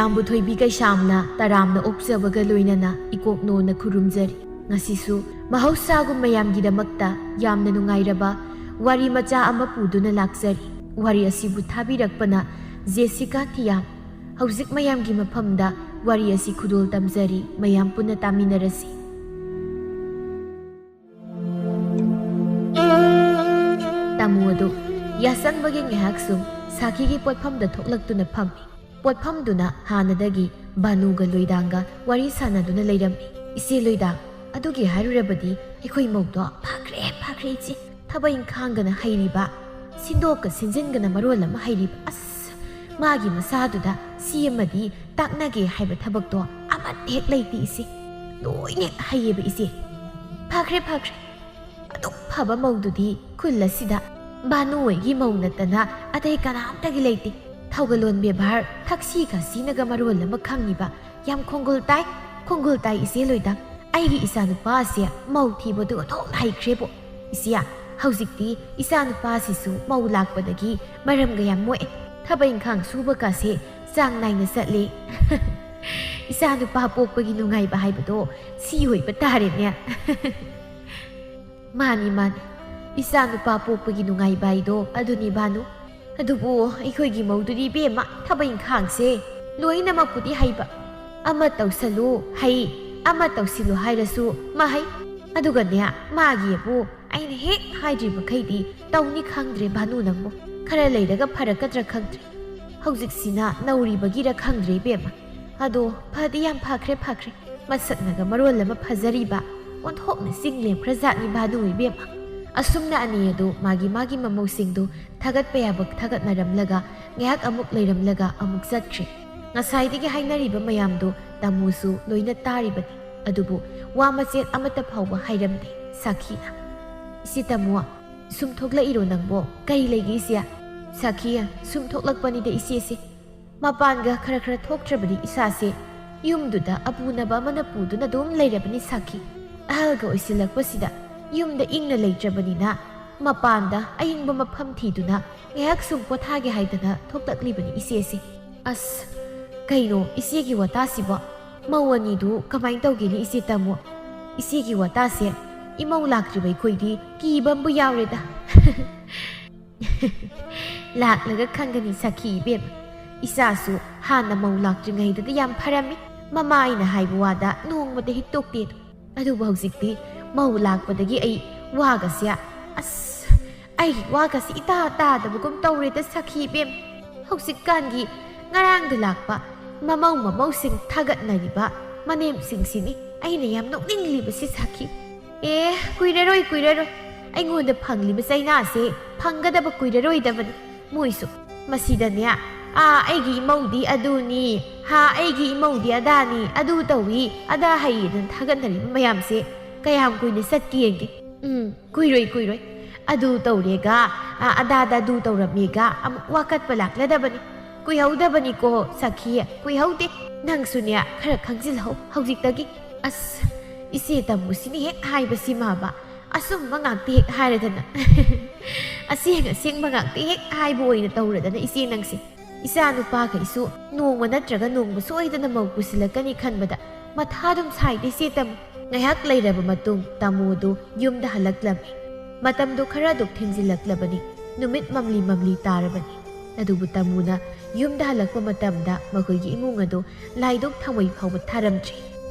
ꯃꯌꯥꯝꯕꯨ ꯊꯣꯏꯕꯤ ꯀꯩꯁꯥꯝꯅ ꯇꯔꯥꯝꯅ ꯑꯣꯛꯆꯕꯒ ꯂꯣꯏꯅꯅ ꯏꯀꯣꯛꯅꯣꯅ ꯈꯨꯔꯨꯝꯖꯔꯤ ꯉꯁꯤꯁꯨ ꯃꯍꯧꯁꯥꯒꯨꯝ ꯃꯌꯥꯝꯒꯤꯗꯃꯛꯇ ꯌꯥꯝꯅ ꯅꯨꯡꯉꯥꯏꯔꯕ ꯋꯥꯔꯤ ꯃꯆꯥ ꯑꯃ ꯄꯨꯗꯨꯅ ꯂꯥꯛꯆꯔꯤ ꯋꯥꯔꯤ ꯑꯁꯤꯕꯨ ꯊꯥꯕꯤꯔꯛꯄꯅ ꯖꯦꯁꯤꯀꯥ ꯊꯤꯌꯥꯝ ꯍꯧꯖꯤꯛ ꯃꯌꯥꯝꯒꯤ ꯃꯐꯝꯗ ꯋꯥꯔꯤ ꯑꯁꯤ ꯈꯨꯗꯣꯜ ꯇꯝꯖꯔꯤ ꯃꯌꯥꯝ ꯄꯨꯟꯅ ꯇꯥꯃꯤꯟꯅꯔꯁꯤ ꯇꯥꯃꯣ ꯑꯗꯨ ꯌꯥꯁꯪꯕꯒꯤ ꯉꯥꯏꯍꯥꯛ ꯁꯨꯝ ꯁꯥꯈꯤꯒꯤ ꯄꯣꯠꯐꯝꯗ ꯊꯣꯛꯂꯛꯇꯨꯅ ꯐꯝꯃꯤ ꯄꯣꯠꯐꯝꯗꯨꯅ ꯍꯥꯟꯅꯗꯒꯤ ꯕꯥꯅꯨꯒ ꯂꯣꯏꯗꯥꯡꯒ ꯋꯥꯔꯤ ꯁꯥꯟꯅꯗꯨꯅ ꯂꯩꯔꯝꯃꯤ ꯏꯆꯦ ꯂꯣꯏꯗꯥꯡ ꯑꯗꯨꯒꯤ ꯍꯥꯏꯔꯨꯔꯕꯗꯤ ꯑꯩꯈꯣꯏ ꯃꯧꯗꯣ ꯐꯈ꯭ꯔꯦ ꯏꯆꯦ ꯊꯕꯛ ꯏꯪꯈꯥꯡꯒꯅ ꯍꯩꯔꯤꯕ ꯁꯤꯟꯗꯣꯛꯀ ꯁꯤꯟꯖꯤꯟꯒꯅ ꯃꯔꯣꯜ ꯑꯃ ꯍꯩꯔꯤꯕ ꯑꯁ ꯃꯥꯒꯤ ꯃꯁꯥꯗꯨꯗ ꯁꯤ ꯑꯃꯗꯤ ꯇꯥꯛꯅꯒꯦ ꯍꯥꯏꯕ ꯊꯕꯛꯇꯣ ꯑꯃꯠꯇ ꯍꯦꯛ ꯂꯩꯇꯦ ꯏꯆꯦ ꯂꯣꯏꯅ ꯍꯩꯌꯦꯕ ꯏꯆꯦ ꯐꯈ꯭ꯔꯦ ꯑꯗꯨꯛ ꯐꯕ ꯃꯧꯗꯨꯗꯤ ꯈꯨꯜ ꯑꯁꯤꯗ ꯕꯥꯅꯨ ꯍꯣꯏꯒꯤ ꯃꯧ ꯅꯠꯇꯅ ꯑꯇꯩ ꯀꯅꯥꯝꯇꯒꯤ ꯂꯩꯇꯦ ꯊꯧꯒꯜꯂꯣꯟ ꯕꯦꯕꯥꯔ ꯊꯛꯁꯤ ꯈꯥꯁꯤꯅꯒ ꯃꯔꯣꯜ ꯑꯃ ꯈꯪꯉꯤꯕ ꯌꯥꯝ ꯈꯣꯡꯒꯨꯜ ꯇꯥꯏ ꯏꯆꯦ ꯂꯣꯏꯗꯥꯡ ꯑꯩꯒꯤ ꯏꯆꯥꯅꯨꯄꯥ ꯑꯁꯦ ꯃꯧ ꯊꯤꯕꯗꯨ ꯑꯣꯟꯊꯣꯛꯅ ꯍꯩꯈ꯭ꯔꯦꯕꯣ ꯏꯆꯦ ꯍꯧꯖꯤꯛꯇꯤ ꯏꯆꯥꯅꯨꯄꯥꯁꯤꯁꯨ ꯃꯧ ꯂꯥꯛꯄꯗꯒꯤ ꯃꯔꯝꯒ ꯌꯥꯝ ꯃꯣꯛꯑꯦ ꯊꯕꯛ ꯏꯪꯈꯥꯡ ꯁꯨꯕꯀꯥꯁꯦ ꯆꯥꯡ ꯅꯥꯏꯅ ꯆꯠꯂꯦ ꯏꯆꯥꯅꯨꯄꯥ ꯄꯣꯛꯄꯒꯤ ꯅꯨꯡꯉꯥꯏꯕ ꯍꯥꯏꯕꯗꯣ ꯁꯤ ꯑꯣꯏꯕ ꯇꯥꯔꯦꯅꯦ ꯃꯥꯅꯤ ꯏꯆꯥꯅꯨꯄꯥ ꯄꯣꯛꯄꯒꯤ ꯅꯨꯡꯉꯥꯏꯕ ꯍꯥꯏꯗꯣ ꯑꯗꯨꯅꯤ ꯕꯥꯅꯨ ꯑꯗꯨꯕꯨ ꯑꯩꯈꯣꯏꯒꯤ ꯃꯧꯗꯨꯗꯤ ꯏꯕꯦꯝꯃ ꯊꯕꯛ ꯏꯪꯈꯥꯡꯁꯦ ꯂꯣꯏꯅꯃꯛꯄꯨꯗꯤ ꯍꯩꯕ ꯑꯃ ꯇꯧꯁꯜꯂꯨ ꯍꯩ ꯑꯃ ꯇꯧꯁꯤꯜꯂꯨ ꯍꯥꯏꯔꯁꯨ ꯃꯍꯩ ꯑꯗꯨꯒꯅꯦ ꯃꯥꯒꯤꯕꯨ ꯑꯩꯅ ꯍꯦꯛ ꯍꯥꯏꯗ꯭ꯔꯤꯕꯈꯩꯗꯤ ꯇꯧꯅꯤ ꯈꯪꯗ꯭ꯔꯦ ꯕꯥꯅꯨ ꯅꯪꯕꯨ ꯈꯔ ꯂꯩꯔꯒ ꯐꯔꯛꯀꯗ꯭ꯔꯥ ꯈꯪꯗ꯭ꯔꯦ ꯍꯧꯖꯤꯛꯁꯤꯅ ꯅꯧꯔꯤꯕꯒꯤꯔ ꯈꯪꯗ꯭ꯔꯦ ꯏꯕꯦꯝꯃ ꯑꯗꯣ ꯐꯗꯤ ꯌꯥꯝ ꯐꯈ꯭ꯔꯦ ꯃꯁꯛꯅꯒ ꯃꯔꯣꯜ ꯑꯃ ꯐꯖꯔꯤꯕ ꯑꯣꯟꯊꯣꯛꯅ ꯆꯤꯡ ꯂꯦꯝꯈ꯭ꯔꯖꯥꯠꯅꯤ ꯕꯥꯅꯨ ꯏꯕꯦꯝꯃ ꯑꯁꯨꯝꯅ ꯑꯅꯤ ꯑꯗꯨ ꯃꯥꯒꯤ ꯃꯃꯧꯁꯤꯡꯗꯨ ꯊꯥꯒꯠꯄ ꯌꯥꯕ ꯊꯥꯒꯠꯅꯔꯝꯂꯒ ꯉꯥꯏꯍꯥꯛ ꯑꯃꯨꯛ ꯂꯩꯔꯝꯂꯒ ꯑꯃꯨꯛ ꯆꯠꯈ꯭ꯔꯦ ꯉꯁꯥꯏꯗꯒꯤ ꯍꯥꯏꯅꯔꯤꯕ ꯃꯌꯥꯝꯗꯨ ꯇꯥꯃꯣꯁꯨ ꯂꯣꯏꯅ ꯇꯥꯔꯤꯕꯅꯤ ꯑꯗꯨꯕꯨ ꯋꯥ ꯃꯆꯦꯠ ꯑꯃꯠꯇ ꯐꯥꯎꯕ ꯍꯥꯏꯔꯝꯗꯦ ꯁꯥꯈꯤꯅ ꯏꯆꯦ ꯇꯥꯃꯣ ꯁꯨꯝ ꯊꯣꯛꯂꯛꯏꯔꯣ ꯅꯪꯕꯣ ꯀꯔꯤ ꯂꯩꯒꯦ ꯏꯆꯦ ꯁꯥꯈꯤꯌꯥ ꯁꯨꯝ ꯊꯣꯛꯂꯛꯄꯅꯤꯗ ꯏꯆꯦꯁꯦ ꯃꯄꯥꯟꯒ ꯈꯔ ꯊꯣꯛꯇ꯭ꯔꯕꯗꯤ ꯏꯁꯥꯁꯦ ꯌꯨꯝꯗꯨꯗ ꯑꯄꯨꯅꯕ ꯑꯃꯅ ꯄꯨꯗꯨꯅ ꯑꯗꯨꯝ ꯂꯩꯔꯕꯅꯤ ꯁꯥꯈꯤ ꯑꯍꯜꯒ ꯑꯣꯏꯁꯤꯜꯂꯛꯄꯁꯤꯗ ꯌꯨꯝꯗ ꯏꯪꯅ ꯂꯩꯇ꯭ꯔꯕꯅꯤꯅ ꯃꯄꯥꯟꯗ ꯑꯏꯪꯕ ꯃꯐꯝ ꯊꯤꯗꯨꯅ ꯉꯥꯏꯍꯥꯛ ꯁꯨꯝ ꯄꯣꯊꯥꯒꯦ ꯍꯥꯏꯗꯅ ꯊꯣꯛꯂꯛꯂꯤꯕꯅꯤ ꯏꯆꯦꯁꯦ ꯑꯁ ꯀꯩꯅꯣ ꯏꯆꯦꯒꯤ ꯋꯥꯇꯥꯁꯤꯕꯣ ꯃꯧ ꯑꯅꯤꯗꯨ ꯀꯃꯥꯏꯅ ꯇꯧꯒꯦꯅꯤ ꯏꯆꯦ ꯇꯥꯃꯣ ꯏꯆꯦꯒꯤ ꯋꯥꯇꯥꯁꯦ ꯏꯃꯧ ꯂꯥꯛꯇ꯭ꯔꯤꯕ ꯑꯩꯈꯣꯏꯗꯤ ꯀꯤꯕ ꯑꯃꯕꯨ ꯌꯥꯎꯔꯦꯗ ꯂꯥꯛꯂꯒ ꯈꯪꯒꯅꯤ ꯁꯈꯤ ꯏꯕꯦꯝ ꯏꯆꯥꯁꯨ ꯍꯥꯟꯅ ꯃꯧ ꯂꯥꯛꯇ꯭ꯔꯤꯉꯩꯗꯗꯤ ꯌꯥꯝ ꯐꯔꯝꯃꯤ ꯃꯃꯥ ꯑꯩꯅ ꯍꯥꯏꯕ ꯋꯥꯗ ꯅꯣꯡꯃꯗ ꯍꯤꯛꯇꯣꯛꯇꯦꯗꯣ ꯑꯗꯨꯕꯨ ꯍꯧꯖꯤꯛꯇꯤ ꯃꯧ ꯂꯥꯛꯄꯗꯒꯤ ꯑꯩ ꯋꯥꯒꯁꯦ ꯑꯁ ꯑꯩꯒꯤ ꯋꯥꯒꯁꯦ ꯏꯇꯥ ꯇꯥꯗꯕꯒꯨꯝ ꯇꯧꯔꯦꯗ ꯁꯈꯤ ꯏꯕꯦꯝ ꯍꯧꯖꯤꯛꯀꯥꯟꯒꯤ ꯉꯔꯥꯡꯗ ꯂꯥꯛꯄ ꯃꯃꯧꯁꯤꯡ ꯊꯥꯒꯠꯅꯔꯤꯕ ꯃꯅꯦꯝꯁꯤꯡꯁꯤꯅꯤ ꯑꯩꯅ ꯌꯥꯝ ꯅꯣꯛꯅꯤꯡꯂꯤꯕꯁꯤ ꯁꯈꯤ ꯀꯨꯏꯔꯔꯣꯏ ꯑꯩꯉꯣꯟꯗ ꯐꯪꯂꯤꯕ ꯆꯩꯅꯥꯁꯦ ꯐꯪꯒꯗꯕ ꯀꯨꯏꯔꯔꯣꯏꯗꯕꯅꯤ ꯃꯣꯏꯁꯨ ꯃꯁꯤꯗꯅꯦ ꯑꯩꯒꯤ ꯏꯃꯧꯗꯤ ꯑꯗꯨꯅꯤ ꯑꯩꯒꯤ ꯏꯃꯧꯗꯤ ꯑꯗꯥꯅꯤ ꯑꯗꯨ ꯇꯧꯏ ꯑꯗꯥ ꯍꯩꯌꯦꯗꯅ ꯊꯥꯒꯠꯅꯔꯤꯕ ꯃꯌꯥꯝꯁꯦ ꯀꯌꯥꯝ ꯀꯨꯏꯅ ꯆꯠꯀꯦꯒꯦ ꯀꯨꯏꯔꯣꯏ ꯑꯗꯨ ꯇꯧꯔꯦꯒ ꯑꯗꯥꯗ ꯑꯗꯨ ꯇꯧꯔꯝꯃꯦꯒ ꯑꯃꯨꯛ ꯋꯥꯀꯠꯄ ꯂꯥꯛꯂꯗꯕꯅꯤ ꯀꯨꯏꯍꯧꯗꯕꯅꯤꯀꯣ ꯁꯈꯤ ꯀꯨꯏꯍꯧꯗꯦ ꯅꯪꯁꯨꯅꯦ ꯈꯔ ꯈꯪꯖꯤꯜꯍꯧ ꯍꯧꯖꯤꯛꯇꯒꯤ ꯑꯁ ꯏꯆꯦ ꯇꯥꯃꯣꯁꯤꯅ ꯍꯦꯛ ꯍꯥꯏꯕꯁꯤ ꯃꯥꯕ ꯑꯁꯨꯝꯕ ꯉꯥꯛꯇ ꯍꯦꯛ ꯍꯥꯏꯔꯗꯅ ꯑꯁꯦꯡꯕ ꯉꯥꯛꯇ ꯍꯦꯛ ꯍꯥꯏꯕ ꯑꯣꯏꯅ ꯇꯧꯔꯗꯅ ꯏꯆꯦ ꯅꯪꯁꯦ ꯏꯆꯥ ꯅꯨꯄꯥꯈꯩꯁꯨ ꯅꯣꯡꯃ ꯅꯠꯇ꯭ꯔꯒ ꯅꯣꯡꯃ ꯁꯣꯏꯗꯅ ꯃꯧ ꯄꯨꯁꯤꯜꯂꯛꯀꯅꯤ ꯈꯟꯕꯗ ꯃꯊꯥ ꯑꯗꯨꯝ ꯁꯥꯏꯗ ꯏꯆꯦ ꯇꯥꯃꯣ ꯉꯥꯏꯍꯥꯛ ꯂꯩꯔꯕ ꯃꯇꯨꯡ ꯇꯥꯃꯣꯗꯨ ꯌꯨꯝꯗ ꯍꯜꯂꯛꯂꯝꯃꯤ ꯃꯇꯝꯗꯨ ꯈꯔ ꯑꯗꯨꯝ ꯊꯦꯡꯖꯤꯜꯂꯛꯂꯕꯅꯤ ꯅꯨꯃꯤꯠ ꯃꯝꯂꯤ ꯇꯥꯔꯕꯅꯤ ꯑꯗꯨꯕꯨ ꯇꯥꯃꯣꯅ ꯌꯨꯝꯗ ꯍꯜꯂꯛꯄ ꯃꯇꯝꯗ ꯃꯈꯣꯏꯒꯤ ꯏꯃꯨꯡ ꯑꯗꯨ ꯂꯥꯏꯗꯨꯛ ꯊꯥꯎꯃꯩ ꯐꯥꯎꯕ ꯊꯥꯔꯝꯗ꯭ꯔꯤ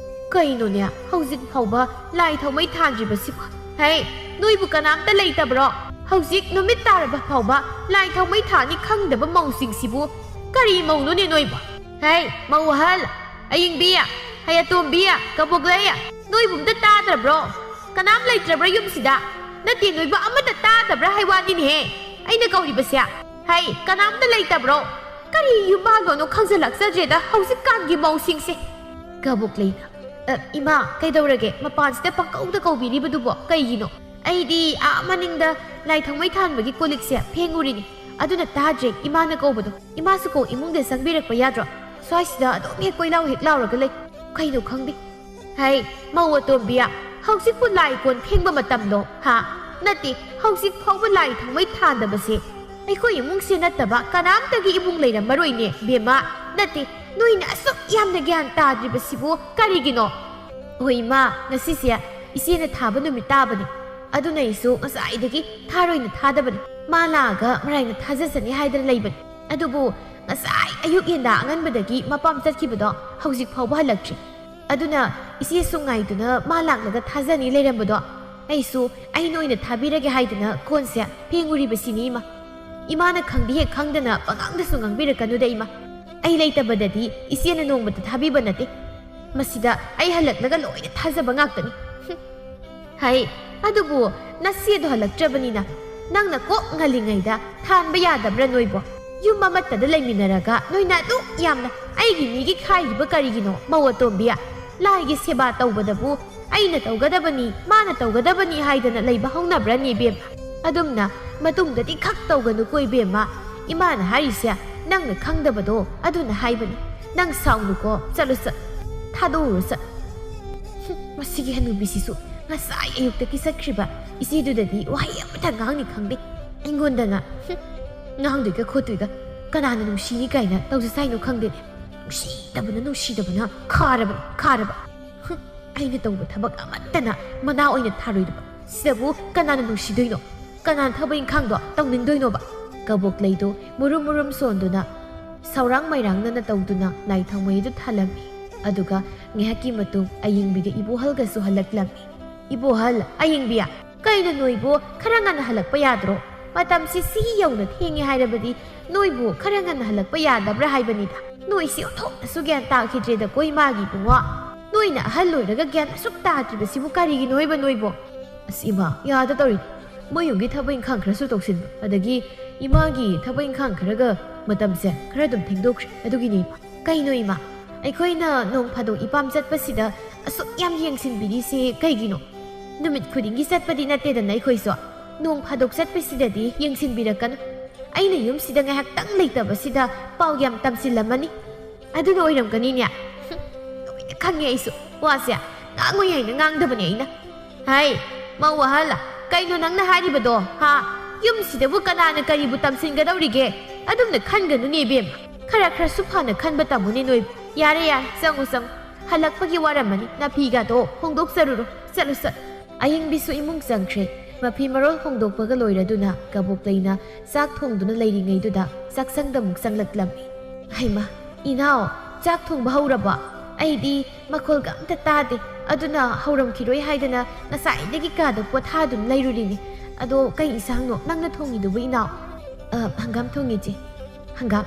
ꯀꯩꯅꯣꯅꯦ ꯍꯧꯖꯤꯛ ꯐꯥꯎꯕ ꯂꯥꯏ ꯊꯥꯎꯃꯩ ꯊꯥꯟꯗ꯭ꯔꯤꯕꯁꯤꯕꯣ ꯅꯣꯏꯕꯨ ꯀꯅꯥꯝꯇ ꯂꯩꯇꯕ꯭ꯔꯣ ꯍꯧꯖꯤꯛ ꯅꯨꯃꯤꯠ ꯇꯥꯔꯕ ꯐꯥꯎꯕ ꯂꯥꯏ ꯊꯥꯎꯃꯩ ꯊꯥꯅꯤ ꯈꯪꯗꯕ ꯃꯧꯁꯤꯡꯁꯤꯕꯨ ꯀꯔꯤ ꯃꯧꯅꯣꯅꯦ ꯅꯣꯏꯕꯨ ꯃꯧ ꯑꯍꯜ ꯑꯌꯤꯡꯕꯤ ꯑꯇꯣꯝꯕꯤ ꯀꯕꯣꯛꯂꯩ ꯅꯣꯏꯕꯨ ꯑꯝꯇ ꯇꯥꯗ꯭ꯔꯕ꯭ꯔꯣ ꯀꯅꯥꯝ ꯂꯩꯇ꯭ꯔꯕ꯭ꯔꯥ ꯌꯨꯝꯁꯤꯗ ꯅꯠꯇꯦ ꯅꯣꯏꯕꯨ ꯑꯃꯠꯇ ꯇꯥꯗꯕ꯭ꯔꯥ ꯍꯥꯏꯋꯥꯅꯤꯅꯦꯍꯦ ꯑꯩꯅ ꯀꯧꯔꯤꯕꯁꯦ ꯀꯅꯥꯝꯇ ꯂꯩꯇꯕ꯭ꯔꯣ ꯀꯔꯤ ꯌꯨꯝꯕꯥꯜꯅꯣ ꯈꯪꯖꯜꯂꯛꯆꯗ꯭ꯔꯦꯗ ꯍꯧꯖꯤꯛꯀꯥꯟꯒꯤ ꯃꯧꯁꯤꯡꯁꯦ ꯀꯕꯣꯛꯂꯩꯅ ꯏꯃꯥ ꯀꯩꯗꯧꯔꯒꯦ ꯃꯄꯥꯟꯁꯤꯗ ꯄꯪꯀꯧꯗ ꯀꯧꯕꯤꯔꯤꯕꯗꯨꯕꯣ ꯀꯩꯒꯤꯅꯣ ꯑꯩꯗꯤ ꯃꯅꯤꯡꯗ ꯂꯥꯏ ꯊꯥꯎꯃꯩ ꯊꯥꯟꯕꯒꯤ ꯀꯣꯂꯤꯛꯁꯦ ꯐꯦꯡꯉꯨꯔꯤꯅꯤ ꯑꯗꯨꯅ ꯇꯥꯗ꯭ꯔꯦ ꯏꯃꯥꯅ ꯀꯧꯕꯗꯣ ꯏꯃꯥꯁꯨ ꯏꯃꯨꯡꯗ ꯆꯪꯕꯤꯔꯛꯄ ꯌꯥꯗ꯭ꯔꯣ ꯁ꯭ꯋꯥꯏꯁꯤꯗ ꯑꯗꯨꯝ ꯍꯦꯛ ꯀꯣꯏꯂꯥꯎ ꯍꯦꯛ ꯂꯥꯎꯔꯒ ꯂꯩ ꯀꯩꯅꯣ ꯈꯪꯗꯦ ꯃꯧ ꯑꯇꯣꯝꯕꯤ ꯍꯧꯖꯤꯛꯄꯨ ꯂꯥꯏ ꯀꯣꯟ ꯐꯦꯡꯕ ꯃꯇꯝꯗꯣ ꯅꯠꯇꯦ ꯍꯧꯖꯤꯛ ꯐꯥꯎꯕ ꯂꯥꯏ ꯊꯥꯎꯃꯩ ꯊꯥꯟꯗꯕꯁꯦ ꯑꯩꯈꯣꯏ ꯏꯃꯨꯡꯁꯦ ꯅꯠꯇꯕ ꯀꯅꯥꯝꯇꯒꯤ ꯏꯃꯨꯡ ꯂꯩꯔꯝꯃꯔꯣꯏꯅꯦ ꯕꯦꯝꯃ ꯅꯠꯇꯦ ꯅꯣꯏꯅ ꯑꯁꯨꯛ ꯌꯥꯝꯅ ꯒ꯭ꯌꯥꯟ ꯇꯥꯗ꯭ꯔꯤꯕꯁꯤꯕꯨ ꯀꯔꯤꯒꯤꯅꯣ? ꯍꯣꯏ ꯏꯃꯥ, ꯉꯁꯤꯁꯦ ꯏꯆꯦꯅ ꯊꯥꯕ ꯅꯨꯃꯤꯠ ꯇꯥꯕꯅꯤ. ꯑꯗꯨꯅ ꯑꯩꯁꯨ ꯉꯁꯥꯏꯗꯒꯤ ꯊꯥꯔꯣꯏꯅ ꯊꯥꯗꯕꯅꯤ. ꯃꯥ ꯂꯥꯛꯑꯒ ꯃꯔꯥꯏꯅ ꯊꯥꯖꯁꯅꯤ ꯍꯥꯏꯗꯅ ꯂꯩꯕꯅꯤ. ꯑꯗꯨꯕꯨ ꯉꯁꯥꯏ ꯑꯌꯨꯛ ꯌꯦꯟꯗꯥ ꯑꯉꯟꯕꯗꯒꯤ ꯃꯄꯥꯝ ꯆꯠꯈꯤꯕꯗꯣ ꯍꯧꯖꯤꯛ ꯐꯥꯎꯕ ꯍꯜꯂꯛꯇ꯭ꯔꯤ. ꯑꯗꯨꯅ ꯏꯆꯦꯁꯨ ꯉꯥꯏꯗꯨꯅ ꯃꯥ ꯂꯥꯛꯂꯒ ꯊꯥꯖꯅꯤ ꯂꯩꯔꯝꯕꯗꯣ ꯑꯩꯁꯨ ꯑꯩꯅ ꯑꯣꯏꯅ ꯊꯥꯕꯤꯔꯒꯦ ꯍꯥꯏꯗꯅ ꯀꯣꯟꯁꯦ ꯐꯦꯡꯉꯨꯔꯤꯕꯁꯤꯅꯤ ꯏꯃꯥ. ꯏꯃꯥꯅ ꯈꯪꯗꯤ ꯍꯦꯛ ꯈꯪꯗꯅ ꯄꯉꯥꯡꯗꯁꯨ ꯉꯥꯡꯕꯤꯔꯛꯀꯅꯨꯗ ꯏꯃꯥ. ꯑꯩ ꯂꯩꯇꯕꯗꯗꯤ ꯏꯆꯦꯅ ꯅꯣꯡꯃꯇ ꯊꯥꯕꯤꯕ ꯅꯠꯇꯦ. ꯃꯁꯤꯗ ꯑꯩ ꯍꯜꯂꯛꯂꯒ ꯂꯣꯏꯅ ꯊꯥꯖꯕ ꯉꯥꯛꯇꯅꯤ. ꯍꯩ, ꯑꯗꯨꯕꯨ ꯅꯆꯦꯗꯣ ꯍꯜꯂꯛꯇ꯭ꯔꯕꯅꯤꯅ ꯅꯪꯅ ꯀꯣꯛ ꯉꯜꯂꯤꯉꯩꯗ ꯊꯥꯟꯕ ꯌꯥꯗꯕ꯭ꯔꯥ ꯅꯣꯏꯕꯣ? ꯌꯨꯝ ꯑꯃꯠꯇꯗ ꯂꯩꯃꯤꯟꯅꯔꯒ ꯅꯣꯏꯅ ꯑꯗꯨꯛ ꯌꯥꯝꯅ ꯑꯩꯒꯤ ꯃꯤꯒꯤ ꯈꯥꯏꯔꯤꯕ ꯀꯔꯤꯒꯤꯅꯣ ꯃꯧ ꯑꯇꯣꯝꯕꯤ? ꯂꯥꯏꯒꯤ ꯁꯦꯕꯥ ꯇꯧꯕꯗꯕꯨ ꯑꯩꯅ ꯇꯧꯒꯗꯕꯅꯤ, ꯃꯥꯅ ꯇꯧꯒꯗꯕꯅꯤ ꯍꯥꯏꯗꯅ ꯂꯩꯕ ꯍꯧꯅꯕ꯭ꯔꯅꯤ ꯏꯕꯦꯝꯃ? ꯑꯗꯨꯝꯅ ꯃꯇꯨꯡꯗꯗꯤ ꯈꯛ ꯇꯧꯒꯅꯨꯀꯣ ꯏꯕꯦꯝꯃ. ꯏꯃꯥꯅ ꯍꯥꯏꯔꯤꯁꯦ ꯅꯪꯅ ꯈꯪꯗꯕꯗꯣ ꯑꯗꯨꯅ ꯍꯥꯏꯕꯅꯤ. ꯅꯪ ꯁꯥꯎꯅꯨꯀꯣ. ꯆꯠꯂꯨ ꯆꯠ. ꯊꯥꯗꯣꯛꯎꯔꯣ ꯆꯠ. ꯃꯁꯤꯒꯤ ꯍꯅꯨꯕꯤꯁꯤꯁꯨ ꯉꯁꯥꯏ ꯑꯌꯨꯛꯇꯒꯤ ꯆꯠꯈ꯭ꯔꯤꯕ ꯏꯆꯦꯗꯨꯗꯗꯤ ꯋꯥꯍꯩ ꯑꯃꯠꯇ ꯉꯥꯡꯅꯤ ꯈꯪꯗꯦ. ꯑꯩꯉꯣꯟꯗꯅ ꯉꯥꯡꯗꯣꯏꯒ ꯈꯣꯠꯇꯣꯏꯒ. ꯀꯅꯥꯅ ꯅꯨꯡꯁꯤꯅꯤ ꯀꯥꯏꯅ ꯇꯧꯖꯁꯥꯏꯅꯣ ꯈꯪꯗꯦꯅꯦ. ꯅꯨꯡꯁꯤꯗꯕꯅ ꯈꯥꯔꯕ. ꯑꯩꯅ ꯇꯧꯕ ꯊꯕꯛ ꯑꯃꯠꯇꯅ ꯃꯅꯥ ꯑꯣꯏꯅ ꯊꯥꯔꯣꯏꯗꯕ. ꯁꯤꯗꯕꯨ ꯀꯅꯥꯅ ꯅꯨꯡꯁꯤꯗꯣꯏꯅꯣ? ꯀꯅꯥꯅ ꯊꯕꯛ ꯏꯪꯈꯥꯡꯗꯣ ꯇꯧꯅꯤꯡꯗꯣꯏꯅꯣꯕ? ꯀꯕꯣꯛꯂꯩꯗꯣ ꯃꯨꯔꯨꯝ ꯁꯣꯟꯗꯨꯅ ꯁꯧꯔꯥꯡ ꯃꯩꯔꯥꯡꯅꯅ ꯇꯧꯗꯨꯅ ꯂꯥꯏ ꯊꯥꯎꯃꯩꯗꯨ ꯊꯥꯜꯂꯝꯃꯤ. ꯑꯗꯨꯒ ꯉꯥꯏꯍꯥꯛꯀꯤ ꯃꯇꯨꯡ ꯑꯌꯤꯡꯕꯤꯒ ꯏꯕꯣꯍꯜꯒꯁꯨ ꯍꯜꯂꯛꯂꯝꯃꯤ. ꯏꯕꯣꯍꯜ, ꯑꯌꯤꯡꯕꯤ, ꯀꯩꯅꯣ ꯅꯣꯏꯕꯨ ꯈꯔ ꯉꯟꯅ ꯍꯜꯂꯛꯄ ꯌꯥꯗ꯭ꯔꯣ? ꯃꯇꯝꯁꯤ ꯌꯧꯅ ꯊꯦꯡꯉꯦ ꯍꯥꯏꯔꯕꯗꯤ ꯅꯣꯏꯕꯨ ꯈꯔ ꯉꯟꯅ ꯍꯜꯂꯛꯄ ꯌꯥꯗꯕ꯭ꯔꯥ ꯍꯥꯏꯕꯅꯤꯗ. ꯅꯣꯏꯁꯤ ꯑꯣꯟꯊꯣꯛꯅꯁꯨ ꯒ꯭ꯌꯥꯟ ꯇꯥꯈꯤꯗ꯭ꯔꯦꯗꯀꯣ ꯏꯃꯥꯒꯤ ꯏꯕꯨꯡꯉꯣ. ꯅꯣꯏꯅ ꯑꯍꯜ ꯑꯣꯏꯔꯒ ꯒ꯭ꯌꯥꯟ ꯑꯁꯨꯛ ꯇꯥꯗ꯭ꯔꯤꯕꯁꯤꯕꯨ ꯀꯔꯤꯒꯤꯅꯣ ꯍꯥꯏꯕ ꯅꯣꯏꯕꯣ? ꯑꯁ ꯏꯃꯥ, ꯌꯥꯗ ꯇꯧꯔꯤꯅꯤ. ꯃꯣꯏ ꯌꯨꯝꯒꯤ ꯊꯕꯛ ꯏꯪꯈꯥꯡ ꯈꯔꯁꯨ ꯇꯧꯁꯤꯟꯕ, ꯑꯗꯒꯤ ꯏꯃꯥꯒꯤ ꯊꯕꯛ ꯏꯪꯈꯥꯡ ꯈꯔꯒ ꯃꯇꯝꯁꯦ ꯈꯔ ꯑꯗꯨꯝ ꯊꯦꯡꯗꯣꯛꯈ꯭ꯔꯦ. ꯑꯗꯨꯒꯤꯅꯤ ꯏꯃꯥ. ꯀꯩꯅꯣ ꯏꯃꯥ, ꯑꯩꯈꯣꯏꯅ ꯅꯣꯡ ꯐꯥꯗꯣꯛ ꯏꯄꯥꯝ ꯆꯠꯄꯁꯤꯗ ꯑꯁꯨꯛ ꯌꯥꯝ ꯌꯦꯡꯁꯤꯟꯕꯤꯔꯤꯁꯦ ꯀꯩꯒꯤꯅꯣ? ꯅꯨꯃꯤꯠ ꯈꯨꯗꯤꯡꯒꯤ ꯆꯠꯄꯗꯤ ꯅꯠꯇꯦꯗꯅ ꯑꯩꯈꯣꯏꯁꯨ. ꯅꯣꯡ ꯐꯥꯗꯣꯛ ꯆꯠꯄꯁꯤꯗꯗꯤ ꯌꯦꯡꯁꯤꯟꯕꯤꯔꯛꯀꯅꯨ. ꯑꯩꯅ ꯌꯨꯝꯁꯤꯗ ꯉꯥꯏꯍꯥꯛꯇꯪ ꯂꯩꯇꯕꯁꯤꯗ ꯄꯥꯎ ꯌꯥꯝ ꯇꯝꯁꯤꯜꯂꯝꯃꯅꯤ. ꯑꯗꯨꯅ ꯑꯣꯏꯔꯝꯒꯅꯤꯅꯦ. ꯂꯣꯏꯅ ꯈꯪꯉꯦ ꯑꯩꯁꯨ. ꯋꯥꯁꯦ ꯉꯥꯡꯉꯣꯏ ꯍꯥꯏꯅ ꯉꯥꯡꯗꯕꯅꯦ ꯑꯩꯅ. ꯍꯥꯏ ꯃꯧ ꯑꯍꯜ, ꯀꯩꯅꯣ ꯅꯪꯅ ꯍꯥꯏꯔꯤꯕꯗꯣ? ꯌꯨꯝꯁꯤꯗꯕꯨ ꯀꯅꯥꯅ ꯀꯔꯤꯕꯨ ꯇꯝꯁꯤꯟꯒꯗꯧꯔꯤꯒꯦ? ꯑꯗꯨꯝꯅ ꯈꯟꯒꯅꯨꯅꯦ ꯏꯕꯦꯝꯃ. ꯈꯔꯁꯨ ꯐꯅ ꯈꯟꯕ ꯇꯝꯃꯨꯅꯦ ꯅꯣꯏꯕꯨ. ꯌꯥꯔꯦ, ꯆꯪꯉꯨ. ꯍꯜꯂꯛꯄꯒꯤ ꯋꯥꯔꯝꯃꯅꯤ. ꯅꯥꯐꯤꯒꯗꯣ ꯍꯣꯡꯗꯣꯛꯆꯔꯨꯔꯣ. ꯆꯠꯂꯨ. ꯑꯌꯤꯡꯕꯤꯁꯨ ꯏꯃꯨꯡ ꯆꯪꯈ꯭ꯔꯦ. ꯃꯐꯤ ꯃꯔꯣꯜ ꯍꯣꯡꯗꯣꯛꯄꯒ ꯂꯣꯏꯔꯗꯨꯅ ꯀꯕꯣꯛꯂꯩꯅ ꯆꯥꯛ ꯊꯣꯡꯗꯨꯅ ꯂꯩꯔꯤꯉꯩꯗꯨꯗ ꯆꯥꯛꯁꯪꯗ ꯑꯃꯨꯛ ꯆꯪꯂꯛꯂꯝꯃꯤ. ꯍꯩꯃꯥ, ꯏꯅꯥꯎ, ꯆꯥꯛ ꯊꯣꯡꯕ ꯍꯧꯔꯕꯣ? ꯑꯩꯗꯤ ꯃꯈꯣꯜꯒ ꯑꯝꯇ ꯇꯥꯗꯦ. ꯑꯗꯨꯅ ꯍꯧꯔꯝꯈꯤꯔꯣꯏ ꯍꯥꯏꯗꯅ ꯉꯁꯥꯏꯗꯒꯤ ꯀꯥꯗ ꯄꯣꯊꯥꯗꯨꯅ ꯂꯩꯔꯨꯔꯤꯅꯤ. ꯑꯗꯣ ꯀꯩ ꯏꯟꯁꯥꯡꯅꯣ ꯅꯪꯅ ꯊꯣꯡꯉꯤꯗꯨꯕꯨ ꯏꯅꯥꯎ? ꯍꯪꯒꯥꯝ ꯊꯣꯡꯉꯤ ꯏꯆꯦ. ꯍꯪꯒꯥꯝ?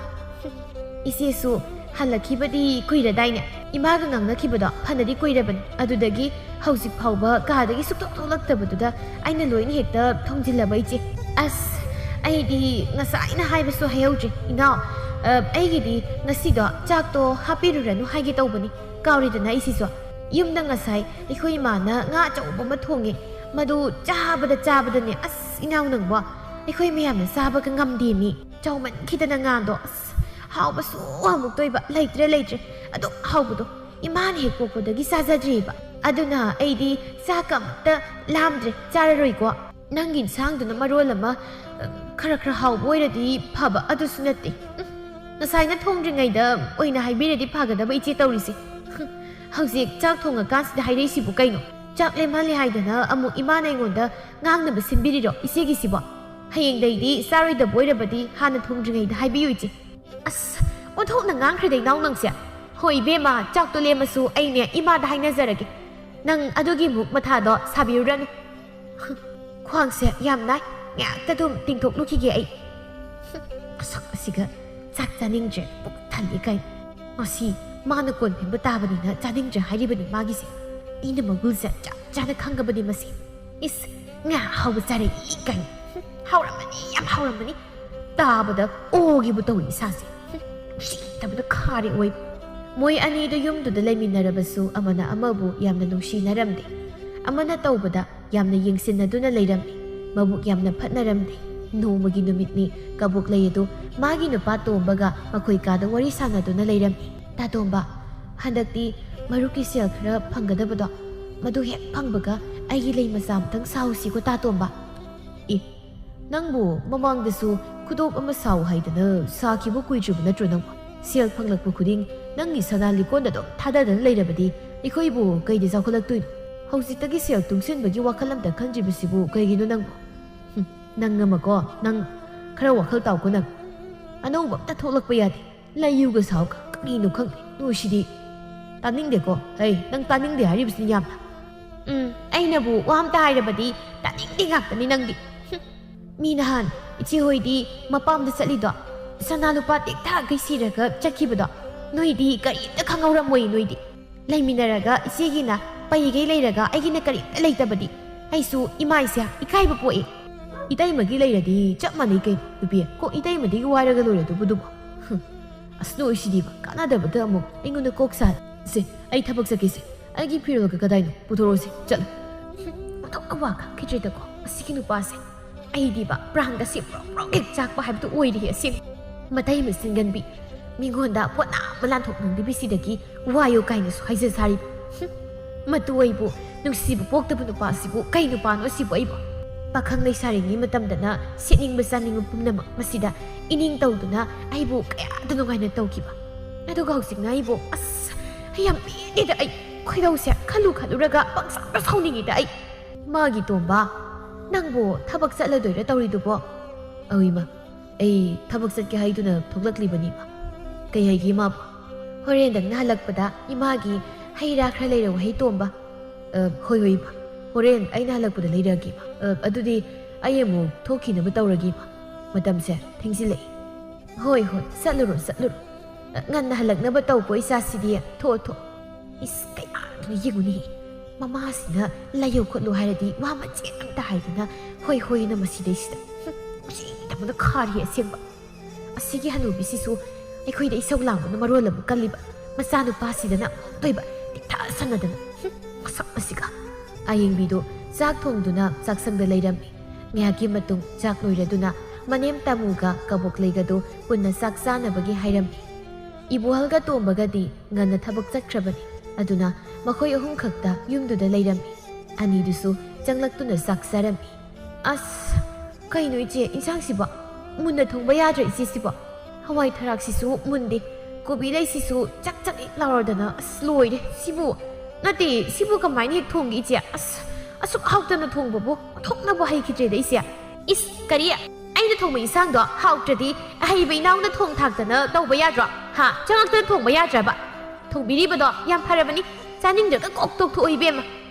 ꯏꯆꯦꯁꯨ ꯍꯜꯂꯛꯈꯤꯕꯗꯤ ꯀꯨꯏꯔꯗꯥꯏꯅꯦ? ꯏꯃꯥꯒ ꯉꯥꯡꯅꯈꯤꯕꯗꯣ ꯐꯅꯗꯤ ꯀꯨꯏꯔꯕꯅꯤ. ꯑꯗꯨꯗꯒꯤ ꯍꯧꯖꯤꯛ ꯐꯥꯎꯕ ꯀꯥꯗꯒꯤ ꯁꯨꯛꯊꯣꯛ ꯊꯣꯛꯂꯛꯇꯕꯗꯨꯗ ꯑꯩꯅ ꯂꯣꯏꯅ ꯍꯦꯛꯇ ꯊꯣꯡꯖꯤꯜꯂꯕ ꯏꯆꯦ. ꯑꯁ, ꯑꯩꯗꯤ ꯉꯁꯥꯏꯅ ꯍꯥꯏꯕꯁꯨ ꯍꯥꯏꯍꯧꯗ꯭ꯔꯦ ꯏꯅꯥꯎ. ꯑꯩꯒꯤꯗꯤ ꯉꯁꯤꯗꯣ ꯆꯥꯛꯇꯣ ꯍꯥꯞꯄꯤꯔꯨꯔꯅꯨ ꯍꯥꯏꯒꯦ ꯇꯧꯕꯅꯤ. ꯀꯥꯎꯔꯤꯗꯅ ꯑꯩꯁꯤꯁꯨ. ꯌꯨꯝꯗ ꯉꯁꯥꯏ ꯑꯩꯈꯣꯏ ꯏꯃꯥꯅ ꯉꯥ ꯑꯆꯧꯕ ꯑꯃ ꯊꯣꯡꯉꯦ. ꯃꯗꯨ ꯆꯥꯕꯗꯅꯦ. ꯑꯁ ꯏꯅꯥꯎ ꯅꯪꯕꯣ, ꯑꯩꯈꯣꯏ ꯃꯌꯥꯝꯅ ꯆꯥꯕꯒ ꯉꯝꯗꯦꯃꯤ. ꯆꯥꯎꯃꯟꯈꯤꯗꯅ ꯉꯥꯗꯣ. ꯑꯁ, ꯍꯥꯎꯕꯁꯨ ꯑꯃꯨꯛꯇꯣꯏꯕ. ꯂꯩꯇ꯭ꯔꯦ. ꯑꯗꯨꯛ ꯍꯥꯎꯕꯗꯣ ꯏꯃꯥꯅ ꯍꯦꯛ ꯄꯣꯛꯄꯗꯒꯤ ꯆꯥꯖꯗ꯭ꯔꯤꯕ. ꯑꯗꯨꯅ ꯑꯩꯗꯤ ꯆꯥꯛꯀ ꯑꯃꯠꯇ ꯂꯥꯝꯗ꯭ꯔꯦ. ꯆꯥꯔꯔꯣꯏꯀꯣ. ꯅꯪꯒꯤ ꯏꯟꯁꯥꯡꯗꯨꯅ ꯃꯔꯣꯜ ꯑꯃ ꯈꯔ ꯍꯥꯎꯕ ꯑꯣꯏꯔꯗꯤ ꯐꯕ, ꯑꯗꯨꯁꯨ ꯅꯠꯇꯦ. ꯉꯁꯥꯏꯅ ꯊꯣꯡꯗ꯭ꯔꯤꯉꯩꯗ ꯑꯣꯏꯅ ꯍꯥꯏꯕꯤꯔꯗꯤ ꯐꯒꯗꯕ ꯏꯆꯦ ꯇꯧꯔꯤꯁꯦ. ꯍꯧꯖꯤꯛ ꯆꯥꯛ ꯊꯣꯡꯉꯀꯥꯟꯁꯤꯗ ꯍꯥꯏꯔꯛꯏꯁꯤꯕꯨ ꯀꯩꯅꯣ? ꯆꯥꯛ ꯂꯦꯝꯍꯜꯂꯦ ꯍꯥꯏꯗꯅ ꯑꯃꯨꯛ ꯏꯃꯥꯅ ꯑꯩꯉꯣꯟꯗ ꯉꯥꯡꯅꯕ ꯁꯤꯟꯕꯤꯔꯤꯔꯣ ꯏꯆꯦꯒꯤꯁꯤꯕꯣ? ꯍꯌꯦꯡꯗꯩꯗꯤ ꯆꯥꯔꯣꯏꯗꯕ ꯑꯣꯏꯔꯕꯗꯤ ꯍꯥꯟꯅ ꯊꯣꯡꯗ꯭ꯔꯤꯉꯩꯗ ꯍꯥꯏꯕꯤꯌꯨ ꯏꯆꯦ. ꯑꯁ, ꯑꯣꯟꯊꯣꯛꯅ ꯉꯥꯡꯈ꯭ꯔꯦꯗ ꯏꯅꯥꯎ ꯅꯪꯁꯦ. ꯍꯣꯏ ꯏꯕꯦꯝꯃ, ꯆꯥꯛꯇꯣ ꯂꯦꯝꯃꯁꯨ ꯑꯩꯅꯦ ꯏꯃꯥꯗ ꯍꯥꯏꯅꯖꯔꯒꯦ. ꯅꯪ ꯑꯗꯨꯒꯤ ꯃꯨꯛ ꯃꯊꯥꯗꯣ ꯁꯥꯕꯤꯔꯨꯔꯅꯨ. ꯈ꯭ꯋꯥꯡꯁꯦ ꯌꯥꯝ ꯅꯥꯏ. ꯉꯥꯏꯍꯥꯛꯇ ꯑꯗꯨꯝ ꯇꯤꯡꯊꯣꯛꯂꯨꯈꯤꯒꯦ ꯑꯩ. ꯃꯁꯛ ꯑꯁꯤꯒ ꯆꯥꯛ ꯆꯥꯅꯤꯡꯗ꯭ꯔꯦ, ꯄꯨꯛ ꯊꯜꯂꯤ ꯀꯥꯏꯅ. ꯉꯁꯤ ꯃꯥꯅ ꯀꯣꯟ ꯐꯦꯡꯕ ꯇꯥꯕꯅꯤꯅ ꯆꯥꯅꯤꯡꯗ꯭ꯔꯦ ꯍꯥꯏꯔꯤꯕꯅꯤ ꯃꯥꯒꯤꯁꯦ. ꯑꯩꯅ ꯃꯒꯨꯜꯁꯦ ꯆꯞ ꯆꯥꯅ ꯈꯪꯒꯕꯅꯤ ꯃꯁꯤ. ꯏꯁ, ꯉꯥ ꯍꯥꯎꯕ ꯆꯥꯔꯛꯏ ꯀꯥꯏꯅ. ꯍꯥꯎꯔꯝꯃꯅꯤ, ꯌꯥꯝ ꯍꯥꯎꯔꯝꯃꯅꯤ. ꯇꯥꯕꯗ ꯑꯣꯒꯦꯕꯨ ꯇꯧꯏ ꯏꯁꯥꯁꯦ. ꯅꯨꯡꯁꯤꯗꯕꯗ ꯈꯥꯔꯦ ꯑꯣꯏꯕ. ꯃꯣꯏ ꯑꯅꯤꯗꯨ ꯌꯨꯝꯗꯨꯗ ꯂꯩꯃꯤꯟꯅꯔꯕꯁꯨ ꯑꯃꯅ ꯑꯃꯕꯨ ꯌꯥꯝꯅ ꯅꯨꯡꯁꯤꯅꯔꯝꯗꯦ. ꯑꯃꯅ ꯇꯧꯕꯗ ꯌꯥꯝꯅ ꯌꯦꯡꯁꯤꯟꯅꯗꯨꯅ ꯂꯩꯔꯝꯃꯤ. ꯃꯕꯨꯛ ꯌꯥꯝꯅ ꯐꯠꯅꯔꯝꯗꯦ. ꯅꯣꯡꯃꯒꯤ ꯅꯨꯃꯤꯠꯅꯤ ꯀꯕꯣꯛꯂꯩ ꯑꯗꯨ ꯃꯥꯒꯤ ꯅꯨꯄꯥ ꯇꯣꯝꯕꯒ ꯃꯈꯣꯏ ꯀꯥꯗ ꯋꯥꯔꯤ ꯁꯥꯟꯅꯗꯨꯅ ꯂꯩꯔꯝꯃꯤ. ꯇꯥ ꯇꯣꯝꯕ, ꯍꯟꯗꯛꯇꯤ ꯃꯔꯨꯞꯀꯤ ꯁꯦꯜ ꯈꯔ ꯐꯪꯒꯗꯕꯗꯣ, ꯃꯗꯨ ꯍꯦꯛ ꯐꯪꯕꯒ ꯑꯩꯒꯤ ꯂꯩ ꯃꯆꯥ ꯑꯃꯇꯪ ꯁꯥꯎꯁꯤꯀꯣ ꯇꯥ ꯇꯣꯝꯕ. ꯅꯪꯕꯨ ꯃꯃꯥꯡꯗꯁꯨ ꯈꯨꯗꯣꯞ ꯑꯃ ꯁꯥꯎ ꯍꯥꯏꯗꯅ ꯁꯥꯈꯤꯕ ꯀꯨꯏꯗ꯭ꯔꯤꯕ ꯅꯠꯇ꯭ꯔꯣ ꯅꯪꯕꯨ? ꯁꯦꯜ ꯐꯪꯂꯛꯄ ꯈꯨꯗꯤꯡ ꯅꯪꯒꯤ ꯁꯅꯥ ꯂꯤꯀꯣꯟꯗ ꯑꯗꯨꯝ ꯊꯥꯗꯗꯅ ꯂꯩꯔꯕꯗꯤ ꯑꯩꯈꯣꯏꯕꯨ ꯀꯩꯗ ꯆꯥꯎꯈꯠꯂꯛꯇꯣꯏꯅꯣ? ꯍꯧꯖꯤꯛꯇꯒꯤ ꯁꯦꯜ ꯇꯨꯡꯁꯤꯟꯕꯒꯤ ꯋꯥꯈꯜ ꯑꯝꯇ ꯈꯟꯗ꯭ꯔꯤꯕꯁꯤꯕꯨ ꯀꯩꯒꯤꯅꯣ ꯅꯪꯕꯨ? ꯅꯪ ꯑꯃꯀꯣ, ꯅꯪ ꯈꯔ ꯋꯥꯈꯜ ꯇꯥꯎꯀꯣ ꯅꯪ. ꯑꯅꯧꯕ ꯑꯝꯇ ꯊꯣꯛꯂꯛꯄ ꯌꯥꯗꯦ. ꯂꯩꯌꯨꯒ ꯁꯥꯎꯒ ꯀꯔꯤꯅꯣ ꯈꯪꯗꯦ. ꯅꯣꯏꯁꯤꯗꯤ ꯇꯥꯅꯤꯡꯗꯦꯀꯣ. ꯍꯩ, ꯅꯪ ꯇꯥꯅꯤꯡꯗꯦ ꯍꯥꯏꯔꯤꯕꯁꯤꯅꯤ ꯌꯥꯝꯅ. ꯑꯩꯅꯕꯨ ꯋꯥ ꯑꯝꯇ ꯍꯥꯏꯔꯕꯗꯤ ꯇꯥꯅꯤꯡꯗꯦ ꯉꯥꯛꯇꯅꯤ ꯅꯪꯗꯤ. ꯃꯤ ꯅꯍꯥꯟ ꯏꯆꯦ ꯍꯣꯏꯗꯤ ꯃꯄꯥꯝꯗ ꯆꯠꯂꯤꯗꯣ, ꯁꯅꯥ ꯂꯨꯄꯥ ꯇꯦꯛꯊꯥꯒꯩ ꯁꯤꯔꯒ ꯆꯠꯈꯤꯕꯗꯣ, ꯅꯣꯏꯗꯤ ꯀꯔꯤꯝꯇ ꯈꯪꯍꯧꯔꯝꯃꯣꯏ ꯅꯣꯏꯗꯤ. ꯂꯩꯃꯤꯟꯅꯔꯒ ꯏꯆꯦꯒꯤꯅ ꯄꯩꯒꯩ ꯂꯩꯔꯒ ꯑꯩꯒꯤꯅ ꯀꯔꯤꯝꯇ ꯂꯩꯇꯕꯗꯤ ꯑꯩꯁꯨ ꯏꯃꯥ ꯏꯁꯦ ꯏꯀꯥꯏꯕ ꯄꯣꯛꯏ. ꯏꯇꯩꯃꯒꯤ ꯂꯩꯔꯗꯤ ꯆꯞ ꯃꯥꯟꯅꯩ ꯀꯩꯅꯣ ꯅꯨꯄꯤ. ꯀꯣ ꯏꯇꯩꯃꯗꯒꯤ ꯋꯥꯏꯔꯒ ꯂꯣꯏꯔꯗꯨꯕꯨ. ꯑꯁ ꯅꯣꯏꯁꯤꯗꯤꯕ ꯀꯥꯟꯅꯗꯕꯗ ꯑꯃꯨꯛ ꯑꯩꯉꯣꯟꯗ ꯀꯣꯛ ꯁꯥ. ꯁꯦ ꯑꯩ ꯊꯕꯛ ꯆꯠꯀꯦꯁꯦ. ꯑꯩꯒꯤ ꯐꯤꯔꯣꯜꯒ ꯀꯗꯥꯏꯅꯣ? ꯄꯨꯊꯣꯔꯛꯑꯣꯁꯦ. ꯆꯠꯂꯣ. ꯑꯣꯟꯊꯣꯛꯅ ꯋꯥ ꯈꯪꯈꯤꯗ꯭ꯔꯦꯗꯀꯣ ꯑꯁꯤꯒꯤ ꯅꯨꯄꯥꯁꯦ. ꯑꯩꯗꯤꯕ ꯄ꯭ꯔꯥꯡꯒꯁꯦ ꯄ꯭ꯔꯣꯛ ꯄ꯭ꯔꯣꯛ ꯍꯦꯛ ꯆꯥꯛꯄ ꯍꯥꯏꯕꯗꯨ ꯑꯣꯏꯔꯦ ꯑꯁꯦꯡꯕ. ꯃꯇꯩ ꯃꯆꯤꯟꯒꯟꯕꯤ. ꯃꯤꯉꯣꯟꯗ ꯄꯣꯠ ꯑꯃ ꯂꯥꯟꯊꯣꯛꯅꯤꯡꯗꯕꯤꯁꯤꯗꯒꯤ ꯋꯥꯌꯣ ꯀꯥꯏꯅꯁꯨ ꯍꯥꯏꯖ ꯁꯥꯔꯤꯕ. ꯃꯇꯨ ꯑꯩꯕꯨ ꯅꯨꯡꯁꯤꯕ ꯄꯣꯛꯇꯕ ꯅꯨꯄꯥꯁꯤꯕꯨ ꯀꯩ ꯅꯨꯄꯥꯅꯣ ꯁꯤꯕꯨ ꯑꯩꯕꯨ? ꯄꯥꯈꯪ ꯂꯩꯁꯥꯔꯤꯉꯩ ꯃꯇꯝꯗꯅ ꯁꯦꯠꯅꯤꯡꯕ ꯆꯥꯅꯤꯡꯕ ꯄꯨꯝꯅꯃꯛ ꯃꯁꯤꯗ ꯏꯅꯤꯡ ꯇꯧꯗꯨꯅ ꯑꯩꯕꯨ ꯀꯌꯥꯗ ꯅꯨꯡꯉꯥꯏꯅ ꯇꯧꯈꯤꯕ. ꯑꯗꯨꯒ ꯍꯧꯖꯤꯛꯅ ꯑꯩꯕꯨ ꯑꯁ ꯌꯥꯝ ꯄꯦꯟꯗꯦꯗ ꯑꯩ. ꯈꯣꯏꯗꯧꯁꯦ ꯈꯜꯂꯨꯔꯒ ꯄꯪꯁꯥꯎꯗ ꯁꯥꯎꯅꯤꯡꯉꯤꯗ ꯑꯩ. ꯃꯥꯒꯤ ꯇꯣꯝꯕ, ꯅꯪꯕꯨ ꯊꯕꯛ ꯆꯠꯂꯗꯣꯏꯔ ꯇꯧꯔꯤꯗꯨꯕꯣ? ꯏꯃꯥ, ꯑꯩ ꯊꯕꯛ ꯆꯠꯀꯦ ꯍꯥꯏꯗꯨꯅ ꯊꯣꯛꯂꯛꯂꯤꯕꯅꯤ ꯏꯃꯥ. ꯀꯩ ꯍꯥꯏꯒꯦ ꯏꯃꯥꯕꯨ? ꯍꯣꯔꯦꯟꯗꯪꯅ ꯍꯜꯂꯛꯄꯗ ꯏꯃꯥꯒꯤ ꯍꯩ ꯔꯥ ꯈꯔ ꯂꯩꯔꯛꯎ ꯍꯩ ꯇꯣꯝꯕ. ꯍꯣꯏ ꯏꯃꯥ. ꯍꯣꯔꯦꯟ ꯑꯩꯅ ꯍꯜꯂꯛꯄꯗ ꯂꯩꯔꯛꯑꯒꯦ ꯏꯃꯥ. ꯑꯗꯨꯗꯤ ꯑꯩ ꯑꯃꯨꯛ ꯊꯣꯛꯈꯤꯅꯕ ꯇꯧꯔꯒꯦ ꯏꯃꯥ. ꯃꯇꯝꯁꯦ ꯊꯦꯡꯖꯤꯜꯂꯛꯏ. ꯍꯣꯏ ꯆꯠꯂꯨꯔꯣ. ꯉꯟꯅ ꯍꯜꯂꯛꯅꯕ ꯇꯧꯀꯣ ꯏꯆꯥꯁꯤꯗꯤ. ꯊꯣꯛꯑꯣ. ꯏꯁ ꯀꯌꯥꯗꯨꯅ ꯌꯦꯡꯉꯨꯅꯤ. ꯃꯃꯥꯁꯤꯅ ꯂꯩꯌꯣ ꯈꯣꯠꯂꯣ ꯍꯥꯏꯔꯗꯤ ꯋꯥ ꯃꯆꯦꯠ ꯑꯝꯇ ꯍꯥꯏꯗꯅ ꯍꯣꯏꯅ ꯃꯁꯤꯗꯩꯁꯤꯗ. ꯎꯁꯤꯗꯕꯅ ꯈꯥꯔꯤ ꯑꯁꯦꯡꯕ. ꯑꯁꯤꯒꯤ ꯍꯅꯨꯕꯤꯁꯤꯁꯨ ꯑꯩꯈꯣꯏꯗ ꯏꯁꯧ ꯂꯥꯡꯕꯅ ꯃꯔꯣꯜ ꯑꯃ ꯀꯜꯂꯤꯕ. ꯃꯆꯥꯅꯨꯄꯥꯁꯤꯗꯅ ꯑꯃꯨꯛꯇꯣꯏꯕ ꯇꯤꯛꯊꯥ ꯁꯟꯅꯗꯅ. ꯃꯁꯛ ꯑꯁꯤꯒ. ꯑꯌꯦꯡꯕꯤꯗꯨ ꯆꯥꯛ ꯊꯣꯡꯗꯨꯅ ꯆꯥꯛꯁꯪꯗ ꯂꯩꯔꯝꯃꯤ. ꯉꯥꯏꯍꯥꯛꯀꯤ ꯃꯇꯨꯡ ꯆꯥꯛ ꯂꯣꯏꯔꯗꯨꯅ ꯃꯅꯦꯝ ꯇꯥꯃꯨꯒ ꯀꯕꯣꯛꯂꯩꯒꯗꯨ ꯄꯨꯟꯅ ꯆꯥꯛ ꯆꯥꯅꯕꯒꯤ ꯍꯥꯏꯔꯝꯃꯤ. ꯏꯕꯣꯍꯜꯒ ꯇꯣꯝꯕꯒꯗꯤ ꯉꯟꯅ ꯊꯕꯛ ꯆꯠꯈ꯭ꯔꯕꯅꯤ. ꯑꯗꯨꯅ ꯃꯈꯣꯏ ꯑꯍꯨꯝ ꯈꯛꯇ ꯌꯨꯝꯗꯨꯗ ꯂꯩꯔꯝꯃꯤ. ꯑꯅꯤꯗꯨꯁꯨ ꯆꯪꯂꯛꯇꯨꯅ ꯆꯥꯛ ꯆꯥꯔꯝꯃꯤ. ꯑꯁ, ꯀꯩꯅꯣ ꯏꯆꯦ, ꯏꯟꯁꯥꯡꯁꯤꯕꯣ ꯃꯨꯟꯅ ꯊꯣꯡꯕ ꯌꯥꯗ꯭ꯔ ꯏꯆꯦꯁꯤꯕꯣ? ꯍꯋꯥꯏ ꯊꯔꯥꯛꯁꯤꯁꯨ ꯃꯨꯟꯗꯦ. ꯀꯣꯕꯤ ꯂꯩꯁꯤꯁꯨ ꯆꯛ ꯍꯦꯛ ꯂꯥꯎꯔꯗꯅ ꯑꯁ ꯂꯣꯏꯔꯦ. ꯁꯤꯕꯨ ꯀꯃꯥꯏꯅ ꯍꯦꯛ ꯊꯣꯡꯒꯦ ꯏꯆꯦ? ꯑꯁ, ꯑꯁꯨꯛ ꯍꯥꯎꯇꯅ ꯊꯣꯡꯕꯕꯨ ꯑꯣꯟꯊꯣꯛꯅꯕꯨ ꯍꯩꯈꯤꯗ꯭ꯔꯦꯗ ꯏꯆꯦ. ꯏꯁ ꯀꯔꯤ? ꯑꯩꯅ ꯊꯣꯡꯕ ꯏꯟꯁꯥꯡꯗꯣ ꯍꯥꯎꯇ꯭ꯔꯗꯤ ꯑꯍꯩꯕ ꯏꯅꯥꯎꯅ ꯊꯣꯡ ꯊꯥꯛꯇꯅ ꯇꯧꯕ ꯌꯥꯗ꯭ꯔꯣ? ꯆꯪꯉꯛꯇꯅ ꯊꯣꯡꯕ ꯌꯥꯗ꯭ꯔꯕ? ꯊꯣꯡꯕꯤꯔꯤꯕꯗꯣ ꯌꯥꯝ ꯐꯔꯕꯅꯤ. ꯆꯥꯅꯤꯡꯗ꯭ꯔꯒ ꯀꯣꯛ ꯇꯣꯛꯊꯣꯛꯑꯣ ꯏꯕꯦꯝꯃ.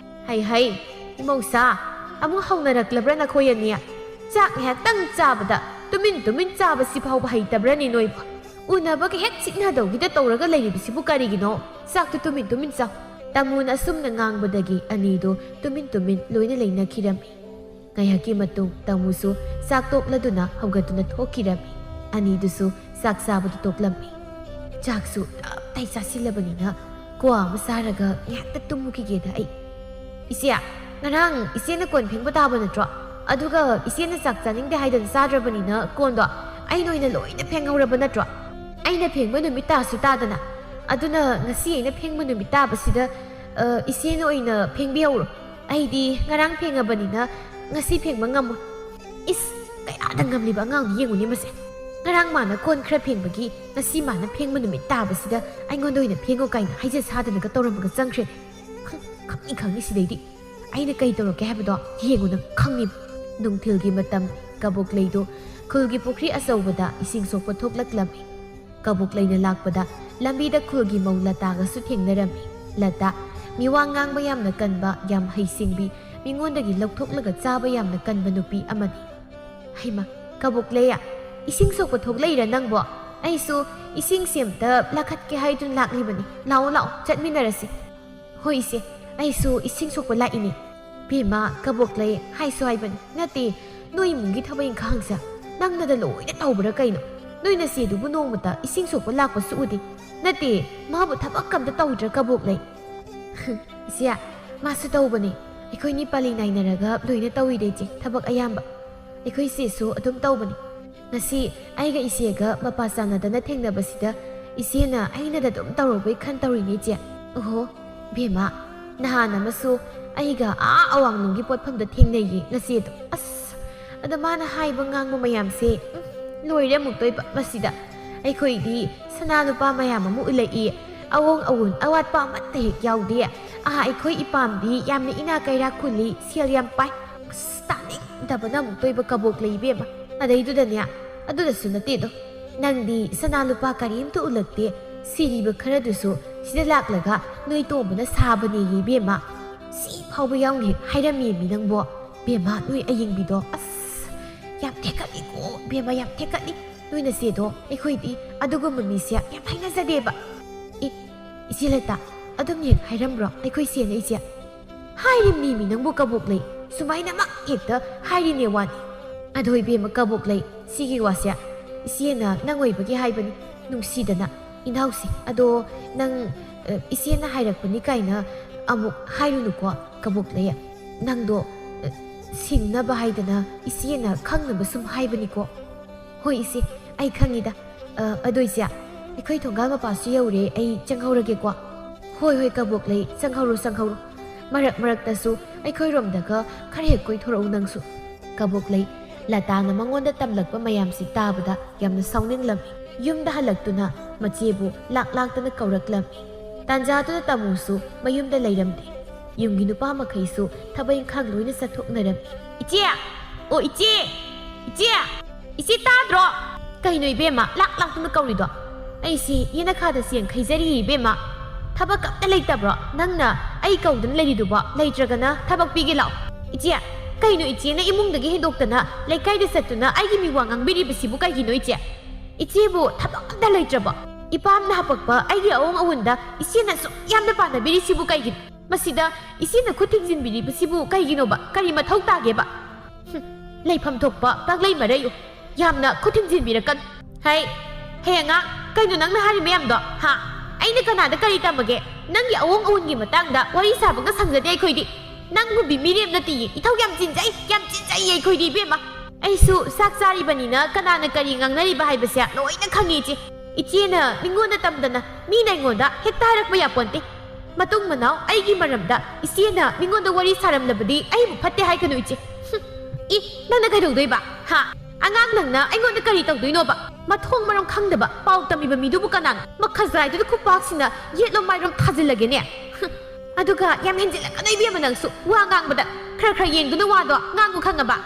ꯍꯩ ꯏꯃꯧꯁꯥ, ꯑꯃꯨꯛ ꯍꯧꯅꯔꯛꯂꯕ꯭ꯔꯥ ꯅꯈꯣꯏ ꯑꯅꯤ? ꯆꯥꯛ ꯉꯥꯏꯍꯥꯛꯇꯪ ꯆꯥꯕꯗ ꯇꯨꯃꯤꯟ ꯆꯥꯕꯁꯤ ꯐꯥꯎꯕ ꯍꯩꯇꯕ꯭ꯔꯅꯤ ꯅꯣꯏꯕꯨ? ꯎꯅꯕꯒ ꯍꯦꯛ ꯆꯤꯛꯅꯗꯧꯒꯤꯗ ꯇꯧꯔꯒ ꯂꯩꯔꯤꯕꯁꯤꯕꯨ ꯀꯔꯤꯒꯤꯅꯣ? ꯆꯥꯛꯇꯨ ꯇꯨꯃꯤꯟ ꯆꯥꯎ. ꯇꯥꯃꯨꯅ ꯑꯁꯨꯝꯅ ꯉꯥꯡꯕꯗꯒꯤ ꯑꯅꯤꯗꯨ ꯇꯨꯃꯤꯟ ꯂꯣꯏꯅ ꯂꯩꯅꯈꯤꯔꯝꯃꯤ. ꯉꯥꯏꯍꯥꯛꯀꯤ ꯃꯇꯨꯡ ꯇꯥꯃꯨꯁꯨ ꯆꯥꯛ ꯇꯣꯛꯂꯗꯨꯅ ꯍꯧꯒꯠꯇꯨꯅ ꯊꯣꯛꯈꯤꯔꯝꯃꯤ. ꯑꯅꯤꯗꯨꯁꯨ ꯆꯥꯛ ꯆꯥꯕꯗꯨ ꯇꯣꯛꯂꯝꯃꯤ. ꯆꯥꯛꯁꯨ ꯇꯞꯇꯥꯏ ꯆꯥꯁꯤꯜꯂꯕꯅꯤꯅ ꯀ꯭ꯋꯥ ꯑꯃ ꯆꯥꯔꯒ ꯉꯥꯏꯍꯥꯛꯇ ꯇꯨꯝꯃꯨꯈꯤꯒꯦꯗ ꯑꯩ. ꯏꯆꯦ, ꯉꯔꯥꯡ ꯏꯆꯦꯅ ꯀꯣꯟ ꯐꯦꯡꯕ ꯇꯥꯕ ꯅꯠꯇ꯭रो? ꯑꯗꯨꯒ ꯏꯆꯦꯅ ꯆꯥꯛ ꯆꯥꯅꯤꯡꯗꯦ ꯍꯥꯏꯗꯅ ꯆꯥꯗ꯭ꯔꯕꯅꯤꯅ ꯀꯣꯟꯗꯣ ꯑꯩꯅ ꯑꯣꯏꯅ ꯂꯣꯏꯅ ꯐꯦꯡꯍꯧꯔꯕ ꯅꯠꯇ꯭रो? ꯑꯩꯅ ꯐꯦꯡꯕ ꯅꯨꯃꯤꯠ ꯇꯥꯁꯨ ꯇꯥꯗꯅ. ꯑꯗꯨꯅ ꯉꯁꯤ ꯑꯩꯅ ꯐꯦꯡꯕ ꯅꯨꯃꯤꯠ ꯇꯥꯕꯁꯤꯗ ꯏꯆꯦꯅ ꯑꯣꯏꯅ ꯐꯦꯡꯕꯤꯍꯧꯔꯣ. ꯑꯩꯗꯤ ꯉꯔꯥꯡ ꯐꯦꯡꯉꯕꯅꯤꯅ ꯉꯁꯤ ꯐꯦꯡꯕ ꯉꯝꯃꯣꯏ. ꯏꯁ, ꯀꯌꯥꯗ ꯉꯝꯂꯤꯕ ꯑꯉꯥꯡꯅꯤ ꯌꯦꯡꯉꯨꯅꯤ ꯃꯁꯦ. ꯉꯔꯥꯡ ꯃꯥꯅ ꯀꯣꯟ ꯈꯔ ꯐꯦꯡꯕꯒꯤ ꯉꯁꯤ ꯃꯥꯅ ꯐꯦꯡꯕ ꯅꯨꯃꯤꯠ ꯇꯥꯕꯁꯤꯗ ꯑꯩꯉꯣꯟꯗ ꯑꯣꯏꯅ ꯐꯦꯡꯉꯣ ꯀꯥꯏꯅ ꯍꯥꯏꯖ ꯁꯥꯗꯅꯒ ꯇꯧꯔꯝꯃꯒ ꯆꯪꯈ꯭ꯔꯦ. ꯈꯪꯅꯤ ꯁꯤꯗꯩꯗꯤ. ꯑꯩꯅ ꯀꯩ ꯇꯧꯔꯛꯀꯦ ꯍꯥꯏꯕꯗꯣ ꯌꯦꯡꯉꯨ ꯅꯪ ꯈꯪꯅꯤꯕ. ꯅꯨꯡꯊꯤꯜꯒꯤ ꯃꯇꯝ ꯀꯕꯣꯛꯂꯩꯗꯨ ꯈꯨꯜꯒꯤ ꯄꯨꯈ꯭ꯔꯤ ꯑꯆꯧꯕꯗ ꯏꯁꯤꯡ ꯁꯣꯛꯄ ꯊꯣꯛꯂꯛꯂꯝꯃꯤ. ꯀꯕꯣꯛꯂꯩꯅ ꯂꯥꯛꯄꯗ ꯂꯝꯕꯤꯗ ꯈꯨꯜꯒꯤ ꯃꯧ ꯂꯇꯥꯒꯁꯨ ꯊꯦꯡꯅꯔꯝꯃꯤ. ꯂꯇꯥ, ꯃꯤꯋꯥ ꯉꯥꯡꯕ ꯌꯥꯝꯅ ꯀꯟꯕ, ꯌꯥꯝ ꯍꯩꯁꯤꯡꯕꯤ, ꯃꯤꯉꯣꯟꯗꯒꯤ ꯂꯧꯊꯣꯛꯂꯒ ꯆꯥꯕ ꯌꯥꯝꯅ ꯀꯟꯕ ꯅꯨꯄꯤ ꯑꯃꯅꯤ. ꯍꯩꯃ, ꯀꯕꯣꯛꯂꯩ, ꯏꯁꯤꯡ ꯁꯣꯛꯄ ꯊꯣꯛꯂꯛꯏꯔ ꯅꯪꯕꯣ? ꯑꯩꯁꯨ ꯏꯁꯤꯡꯁꯦ ꯑꯝꯇ ꯂꯥꯛꯈꯠꯀꯦ ꯍꯥꯏꯗꯨꯅ ꯂꯥꯛꯂꯤꯕꯅꯤ. ꯂꯥꯛꯑꯣ ꯆꯠꯃꯤꯟꯅꯔꯁꯤ. ꯍꯣꯏ ꯏꯆꯦ, ꯑꯩꯁꯨ ꯏꯁꯤꯡ ꯁꯣꯛꯄ ꯂꯥꯛꯏꯅꯤ. ꯕꯦꯝꯃ, ꯀꯕꯣꯛꯂꯩ ꯍꯥꯏꯁꯨ ꯍꯥꯏꯕꯅꯤ. ꯅꯠꯇꯦ, ꯅꯣꯏ ꯏꯃꯨꯡꯒꯤ ꯊꯕꯛ ꯏꯪꯈꯥꯡꯁꯦ ꯅꯪꯅꯗ ꯂꯣꯏꯅ ꯇꯧꯕ꯭ꯔꯥ ꯀꯩꯅꯣ? ꯅꯣꯏ ꯅꯆꯦꯗꯨꯕꯨ ꯅꯣꯡꯃꯇ ꯏꯁꯤꯡ ꯁꯣꯛꯄ ꯂꯥꯛꯄꯁꯨ ꯎꯗꯦ. ꯅꯠꯇꯦ, ꯃꯥꯕꯨ ꯊꯕꯛ ꯑꯝꯇ ꯇꯧꯗ꯭ꯔꯥ ꯀꯕꯣꯛꯂꯩ? ꯏꯆꯦ, ꯃꯥꯁꯨ ꯇꯧꯕꯅꯤ. ꯑꯩꯈꯣꯏꯅꯤ ꯄꯥꯂꯤ ꯅꯥꯏꯅꯔꯒ ꯂꯣꯏꯅ ꯇꯧꯏꯗ ꯏꯆꯦ, ꯊꯕꯛ ꯑꯌꯥꯝꯕ. ꯑꯩꯈꯣꯏ ꯏꯆꯦꯁꯨ ꯑꯗꯨꯝ ꯇꯧꯕꯅꯤ. ꯉꯁꯤ ꯑꯩꯒ ꯏꯆꯦꯒ ꯃꯄꯥ ꯆꯥꯟꯅꯗꯅ ꯊꯦꯡꯅꯕꯁꯤꯗ ꯏꯆꯦꯅ ꯑꯩꯅꯗ ꯑꯗꯨꯝ ꯇꯧꯔꯛꯄꯩ ꯈꯟ ꯇꯧꯔꯤꯅꯤ ꯏꯆꯦ. ꯑꯣꯍꯣ, ꯕꯦꯝꯃ, ꯅꯍꯥꯟ ꯑꯃꯁꯨ ꯑꯩꯒ ꯑꯋꯥꯡꯂꯣꯝꯒꯤ ꯄꯣꯠꯐꯝꯗ ꯊꯦꯡꯅꯩꯌꯦ ꯅꯆꯦꯗꯣ. ꯑꯁ, ꯑꯗ ꯃꯥꯅ ꯍꯥꯏꯕ ꯉꯥꯡꯕ ꯃꯌꯥꯝꯁꯦ ꯂꯣꯏꯔꯦ ꯑꯃꯨꯛꯇꯣꯏꯕ ꯃꯁꯤꯗ. ꯑꯩꯈꯣꯏꯗꯤ ꯁꯅꯥ ꯂꯨꯄꯥ ꯃꯌꯥꯝ ꯑꯃ ꯎꯠꯂꯛꯏ, awong awun awat pa amatta hek yaude akhoi ipamdi yamna ina kaira khuli sel yam pai stanik dabana muk toiba kabok leibe ma adaidu danya aduda sunate do nangdi sanalupa karim tu ulakte siriba khara dusu sida laklaga noi tombana sabani yibe ma si phawba yauni hairami mi nangbo bema noi ayingbido as yam thekali ko bema yam thekali noi na se do ekhoi adugo mamisia yam haina zadeba isilata adum yek hairam ro ekhoi se nei se hairim mi nangbo kabok lei sumaina mak hekta hairi ne wan adoi bema kabok lei sigi wasya isiena nangoi bagi haibani nungsidana inausi ado nang isiena hairakpani kaina amuk hairunu ko kabok lei nangdo sinna ba haidana isiena khangnaba sum haibani ko hoi isi ai khangida adoisia ekhoi thongal ma pasu yaure ai changhaurage ko hoi kabok lei changhauru marak tasu ekhoi rom daga khare koi thorau nangsu kabok lei latana mangonda tamlakpa mayam si tabada yamna sauninglam yumda halaktuna machebu laktana kauraklam tanjatuna tamusu mayumda leiramde yumgi nupa makhaisu thabai khang loina sathoknaram iche tadro kainoi bema laktuna kaurido aisi yena khada sian khaijari bema thabak kapta leitabro nangna ai kaudun leiriduba leitragana thabak pige law iche kaino iche na imungdagi hendoktana leikaida satuna aigi mi wangang biribasibu kaigino iche bu thabakda leitraba ipam na hapakpa aigi awong awunda iche na so yamna pana birisibu kaigin masida iche na khutingjin biribasibu kaigino ba kari mathau tage ba leifam thokpa paglei marayu yamna khutingjin birakan hai henga kaino nangna hari meyamdo ha aina kanada kari tamage nangi awong awungi matangda wari sabaga sangjade khoidi nangbu bimirem nati ithau yam jinjai ei khoidi bema aisu sakchari banina kanana kari ngangnari ba haibasya loina khangi chi ichena mingona tamdana mi naingoda hektarak ba yaponte matung manau aigi maramda isiena mingonda wari saram labadi ai bu phatte hai kanu ichi nana kai doi ba ha angang nangna aingonda kari tawdoi no ba mathong maram khangdaba pau tamiba midu bu kanan makhazai du khupak sina yetlo mairam thajilage ne aduga yam henjila kanai bi manangsu wa ngang bada khara yenguna wa do ngangu khangaba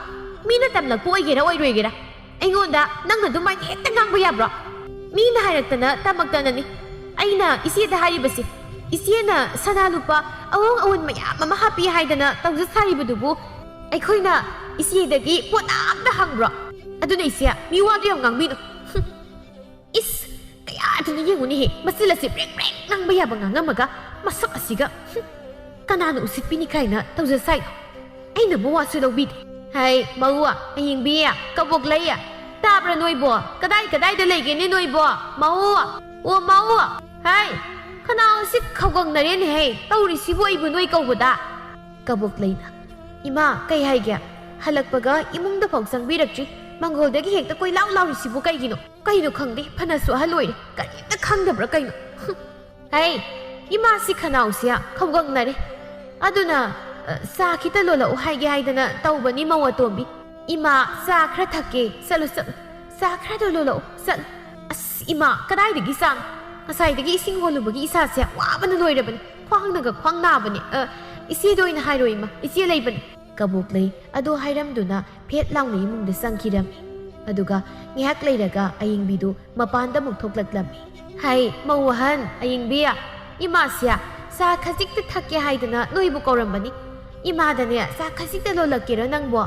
mina tamlak po igera oiroigera aingonda nangna dumai hekta ngang ba yabro mina hairatana tamaktana ni aina isi da haribasi isiena sanalupa awong awon mayam mama happy haidana tawja saribudubu aikhoina isidagi ponamda hangbro aduna isia miwadu yam ngangbino is kaya aduna yenguni he masila si brek nang ba yaba ngangamaga masak asiga kanana usitpini kaina tawja sai aina bo wasu lobid hai mawa aying biya kabok laya tabra noibo kadai da lege ni noibo mawa hai kana usik khawgang nare ni he tawri sibo ibu noi kawbada kabok laina ima kai hai gya halakpaga imungda phongsang birakchi mangoldagi hekta koi law sibu kaino khangde phanasu haloi kaita khangdabra kaino hai ima si khanausia khawgang nare aduna sa khita lola u haige haidana tawbani mawatombi ima sa khra thake salu sa khra do lola sal as ima kadai dagi sang asai dagi ising holubagi isa sia wabana loirabani khwangnaga khwangnabani isi doina hairoima isi leibani kabuk lei ado hairamduna phet launi imungda sangkiram aduga ngihak leiraga ayingbidu mapanda muk thoklaklam hai mawahan ayingbiya imasia sa khajik thake haidana noibu korambani imadane sa khajik lolakira nangbo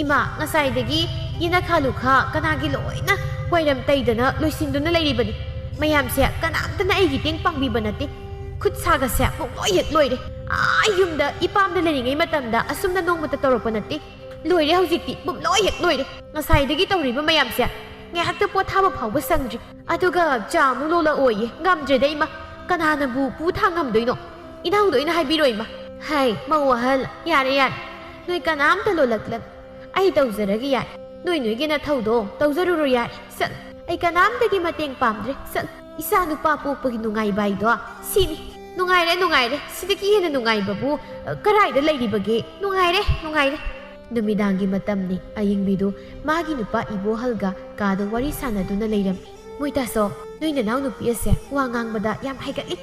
ima ngasai dagi yina khalukha kanagi loina wairam taidana loisinduna leiribani mayam sia kanamtana aigi teng pangbi banati khut saga sia loi het loire ayumda ipamda leringai matamda asumna nongmata toropanati loire haujikti bum loi het loire ngasai dagi tawriba mayam sia ngehakta pothaba phawba sangri aduga jamu lola oye ngamjre ima kanana bu pu thangamdoino inau doina haibiroima hai mawahal yare noi kanamta lolaklan ai tawzaragi yai noi gena thawdo tawzaruro yai sal ai kanamdagi mateng pamdre sal isa nupa pokpagi nungai baido sini nungaire sidaki hena nungai babu karaida leiribage nungaire numidangi matamni ayingbidu magi nupa ibo halga kado wari sanaduna leiram Moitaso, noy na nu piase, wangang bada yam haigatli.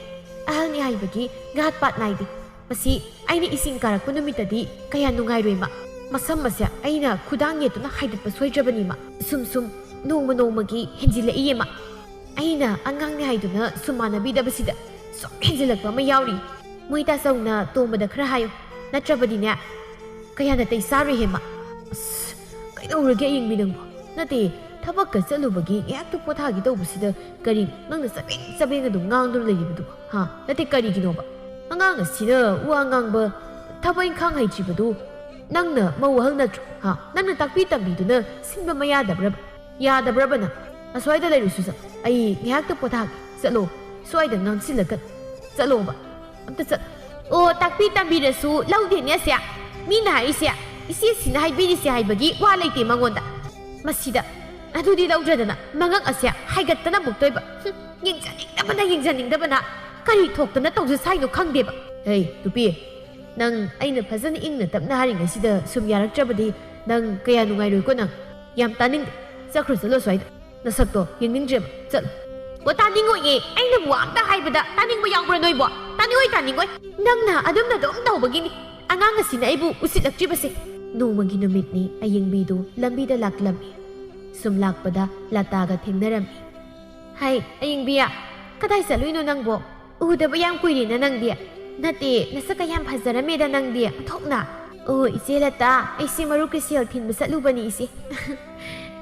Ahal ni haibagi, gat pat naidi. Masi, ay ni ising karak punumita di, kaya nungay rima. Masam masya, ay na kudang yeto na haidat pasway jabani ma. Sum, nung magi, henjila iye ma. Ay na, angang ni haido na sumana bida basida. So, henjilak pa mayauri. Moitaso na tumada krahayo. Natrabadi niya. Kaya natay sari hema. Kaidaurage aying binang mo. Nati, tabak ka sa lubagi, iyak po tagi daw basida. Kari, nang nasabing adong ngang doon layi ba ha? Nati kari gino ba? Angang asina, uangang ba? Tabayin kang hay chi ba do? Nang na, mawahal na tro, ha? Nang natakpi-tambi do na, sinba mayadabra ba? Yadabra ba na? Asway da layo susa. Ay, iyak po tagi. Sa lo, sway da ngang silagat. Sa lo ba? Amta sa... O, takpi-tambi na su, lau din niya siya. Mina isya, isi sinahay binisi haibagi walay ti mangonda. Masida, adudi laudrada na, mangang asya, haigat na buktoy ba? Yingjaning da ba na, kari thokta na tawsa sayno khangde ba? Hey, tupi, nang ay na phazan ing na tap na haring asida sumyarak trabadi, nang kaya nungay roy ko nang, yam taning, sakro salo sway, nasakto, yingning jim, sal. Wa taning ko ye, ay na buwang ta haibada, taning mo yang branoy bo, taning ko, nang na adum na doon daw bagini. Angang asina ibu usitlaktribase. Noongmagi numit ni ayingbido lambida laklami. Sumlakpada lataga thengnarami. Hay, ayingbiya, kaday sa luino nang bo. Udaba yang kuiri na nang dia. Nati, nasakayang pazarami da nang dia. Tok na. Isi lata, ay si marukrisil tin basa luba ni isi.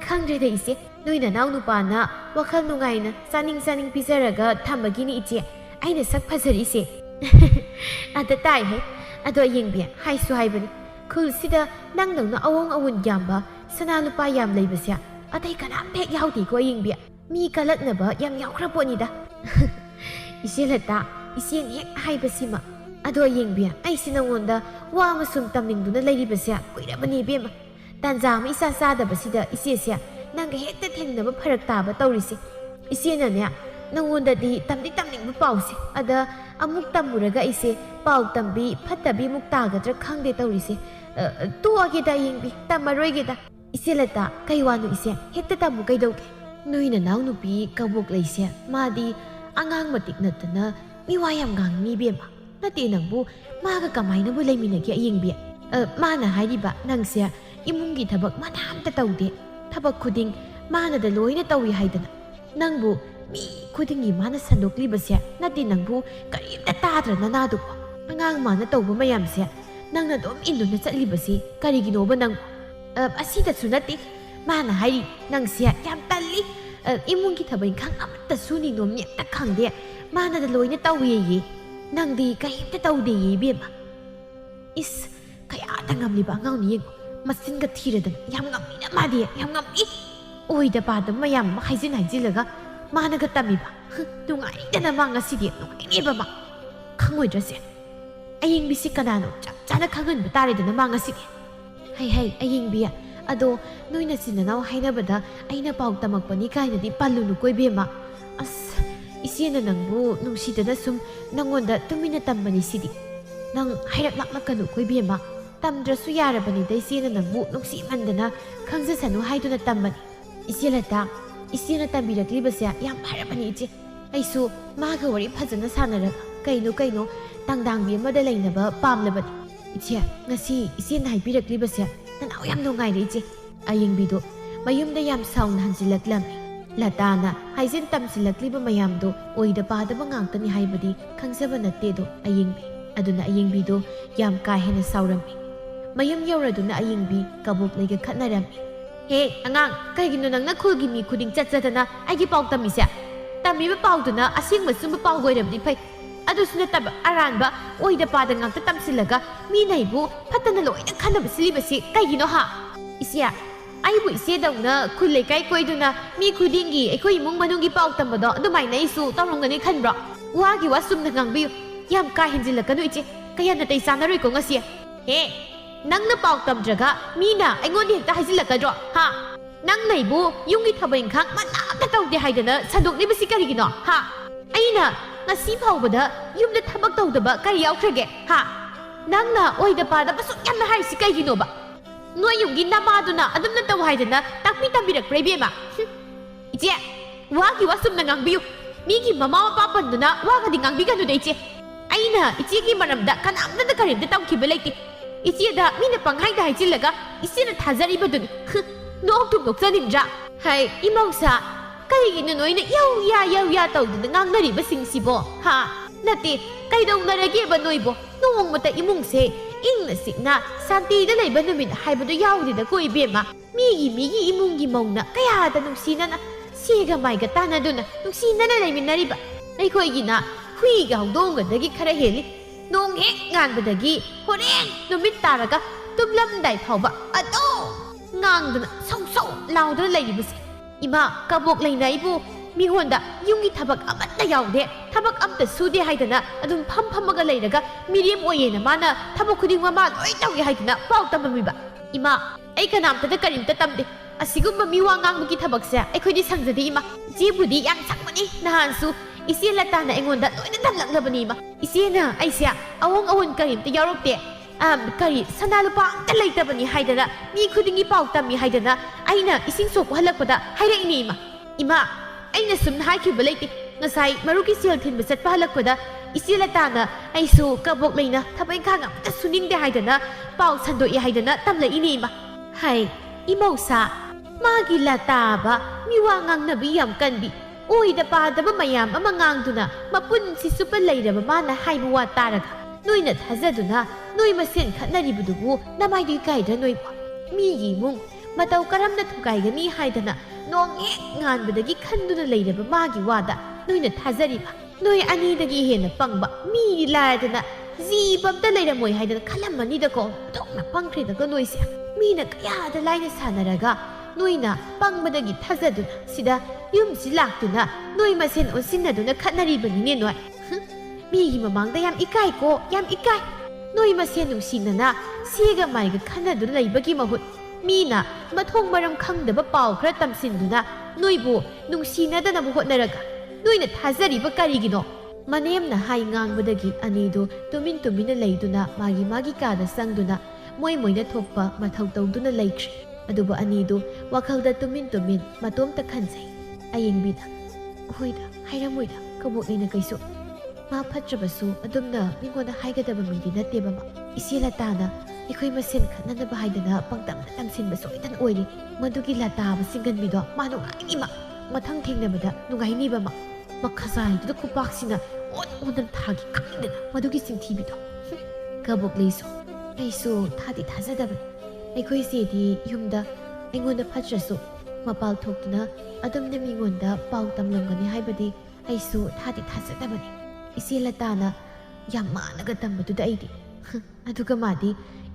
Kangre da isi, nuy na naw nupa na, wakal nungay na, saning pisaraga tambagi ni iti. Ay nasak pazar isi. Atatay, hay. Ado ayingbiya, haisu haibani. Kul sida nang na awong awun yamba, sana lupa yam laybasya. Atay kanam pek yauti ko ayingbiya. Mi kalat na ba yam yaukra po nida. Isilata, isin hek haibasima. Ado ayingbiya, ay sinangonda, wa masum tamning do na laybasya. Kuira bani bima. Tanza ma isasada basida isisya. Nang hek ta theng na ba pharak taba tawrisi. Isina niya, nangonda di tamning ba pawsi. Ada amuk tamuraga ise pau tambi phatabi muktagadra khangde tawrise tuage da yingbi tamaroige da iselata kaiwanu ise hekta tamu kaidauge noina naw nupi kabuk leise madi angang matik natana miwayam gang mi bema nati nangbu maga kamaina bu leiminagi yingbi mana hairiba nangse imungi thabak manamta tawde thabak khuding mana da loina tawi haidana nangbu mi khudingi mana sandokli basya nati nangbu karimta tadra nanadu po angang mana tawba mayam se nang na dom indo na chatli basi karigino ba nang asida sunati mana hari nang siya yam tali imungi thabay khang amata suni nom nya ta khangde mana da loina tawi yi nang di karimta tawde yi bema is kaya ta ngamli ba ngaw ni masin ga thiradan yam ngammi na madi yam ngammi oi da ba da mayam haijilaga Managa tamiba, nungay na naman nga sidi, nungay niba ma. Kangoy drase. Aying bisi kanano, tsana kangan batari da naman nga sidi. Hay, aying biya. Ado, noy na sinanaw, hay na bada, ay napawag tamag pa ni kaya na di palunukoy bima. As, isiya na nang bu, nung sida na sum, nangonda, tuminatam ba ni sidi. Nang hayrak-laklak kanukoy bima. Tamdra suyara ba ni da isiya na nang bu, nung si Imanda na, kang sa sanu hay do na tamba ni. Isiya lata, Isi na tabirakli basya yam harapani ichi. Aisu maga wari phajana sanaraga kaino tangdang bi amada lainaba pamlabani. Ichi ngasi isi na haibirakli basya nanaw yam nungai re ichi. Ayingbido mayumda yam saung hanjilaklami. Latana haizin tamsilakli ba mayamdo oida padaba ngangtani haibadi khangsaba natte do ayingbi. Aduna ayingbido yam kahena saurami. Mayum yauraduna ayingbi kabuk layga khatnarami. Hey, angang, kaigino nang nakhulgi mi khuding chatchatana aigi pauk tamise. Tamiba pauduna asing masumba paugoiram di phai. Adu suna tab aranba oida pada ngakta tamsilaga mi naibu phatana loina khanaba silibasi kaigino ha. Isya, aibu ise dauna khulai kai koiduna mi khudingi aikoi imung manungi pauk tambado adumaina isu tawrongani khanbra. Wagi wasumna ngangbiu yam ka henjilakanu iche kaya na tai sanaroi ko ngasiya. Hey, nang na pauk tamdraga mina aingon hekta haizilakadro ha. Nang naibu yungi thabain khang manamta tawde haidana sandokni basi karigino ha. Aina ngasi phawbada yumda thabak tawdaba kari yaukhrage ha. Nang na oida pada basuk yamna haisi kaigino ba. Noi yungi namaduna adumna taw haidana takmi tambirak prebema. Iche Wagi wasum na ngangbiyu. Migi mama mapa panduna wagadi ngangbiganu da iche. Aina ichegi maramda kanamda karimda tawkiba leiti. Icheda mina panghaida haijillaga isina thazaribadun. Noktum nokjanindra. Hai imausa kaigino noina yau ya tawduna ngangnariba singsibo. Ha nati kaidongnarage ba noibo. Nongmata imungse ingna sikna santida leiba numit haibadu yaudida ko ibema. Migi imungi mauna kayada nungsinana siga maiga tanaduna nungsinana leiminariba. Aikoigina huiga hawdongadagi khara heli. Nong hek nganbadagi horeng numit taraga tumlamdai phawba ado ngangduna sau laudana leiribase. Ima kabok leinaibu mihonda yungi thabak amatta yaude thabak amta sude haidana adum phamaga leiraga miriam oyena mana thabak khuding mama loi tawge haidana pau tamamiba. Ima ai kanamta da karimta tamde asigumba miwa ngangbugi thabakse aikhodi sangjadi ima jibudi yang sangmani nahansu isi latana engonda loina tamlaklabani ima isina aisia awong karimta yaurokte kari sanalupa amta leitabani haidana mi khudingi pau tammi haidana aina ising soku halakpada hairaini ima aina sumna haikiba leite ngasai maruki sel thinba satpa halakpada isi latana aisu kabok leina thabai khang amta suningde haidana pau sandoi haidana tamlaini ima. Hai imausa magi lataba miwa ngangnabi yam kanbi oida padaba mayam ama ngangduna mapun si supa leiraba mana haibu wa taraga noina thazaduna noi masen khatnaribudubu namaidi kaida noiba migi mung matau karamna thukaigani haidana nonge nganbadagi khanduna leiraba magi wada noina thazariba noi anidagi hena pangba mi laadana jibamta leiramoi haidana khalamani dako thokna pangkhre daga noise mina kayada laina sanaraga noina pangmadagi thazaduna sida yumsi laktuna noi masen onsinaduna khatnaribani noi migi mamangda yam ikai ko yam ikai noi masen nungsinana siga maiga khanaduna leibagi mahut mina mathong maram khangdaba pau khra tamsinduna noibu nungsinadana bu hotnaraga noina thazariba karigino manemna hai ngangbadagi anidu tumina leiduna magi kada sangduna moina thokpa mathau tawduna leikri aduba anidu wakhalda tumin matomta khansai ayingbida hoida hairamoida kaboklina kaisu ma phatrabasu adumna mingoda haigadaba midi nateba ma isila tana ikoi masen khanana bahaidana pangtam tamsin baso itan oiri madugi lata basingan mido mano ngaini ma mathang thengnabada nungaini ba ma makhazai du kupaksina on thagi kangdana madugi singthibido kabokleisu aisu thadi thazadaba aikoi sedi yumda aingonda phatrasu mapal thoktuna adumna mingonda pau tamlamgani haibadi aisu thadi thazadabani isila tana yamanaga tambaduda aidi aduga madi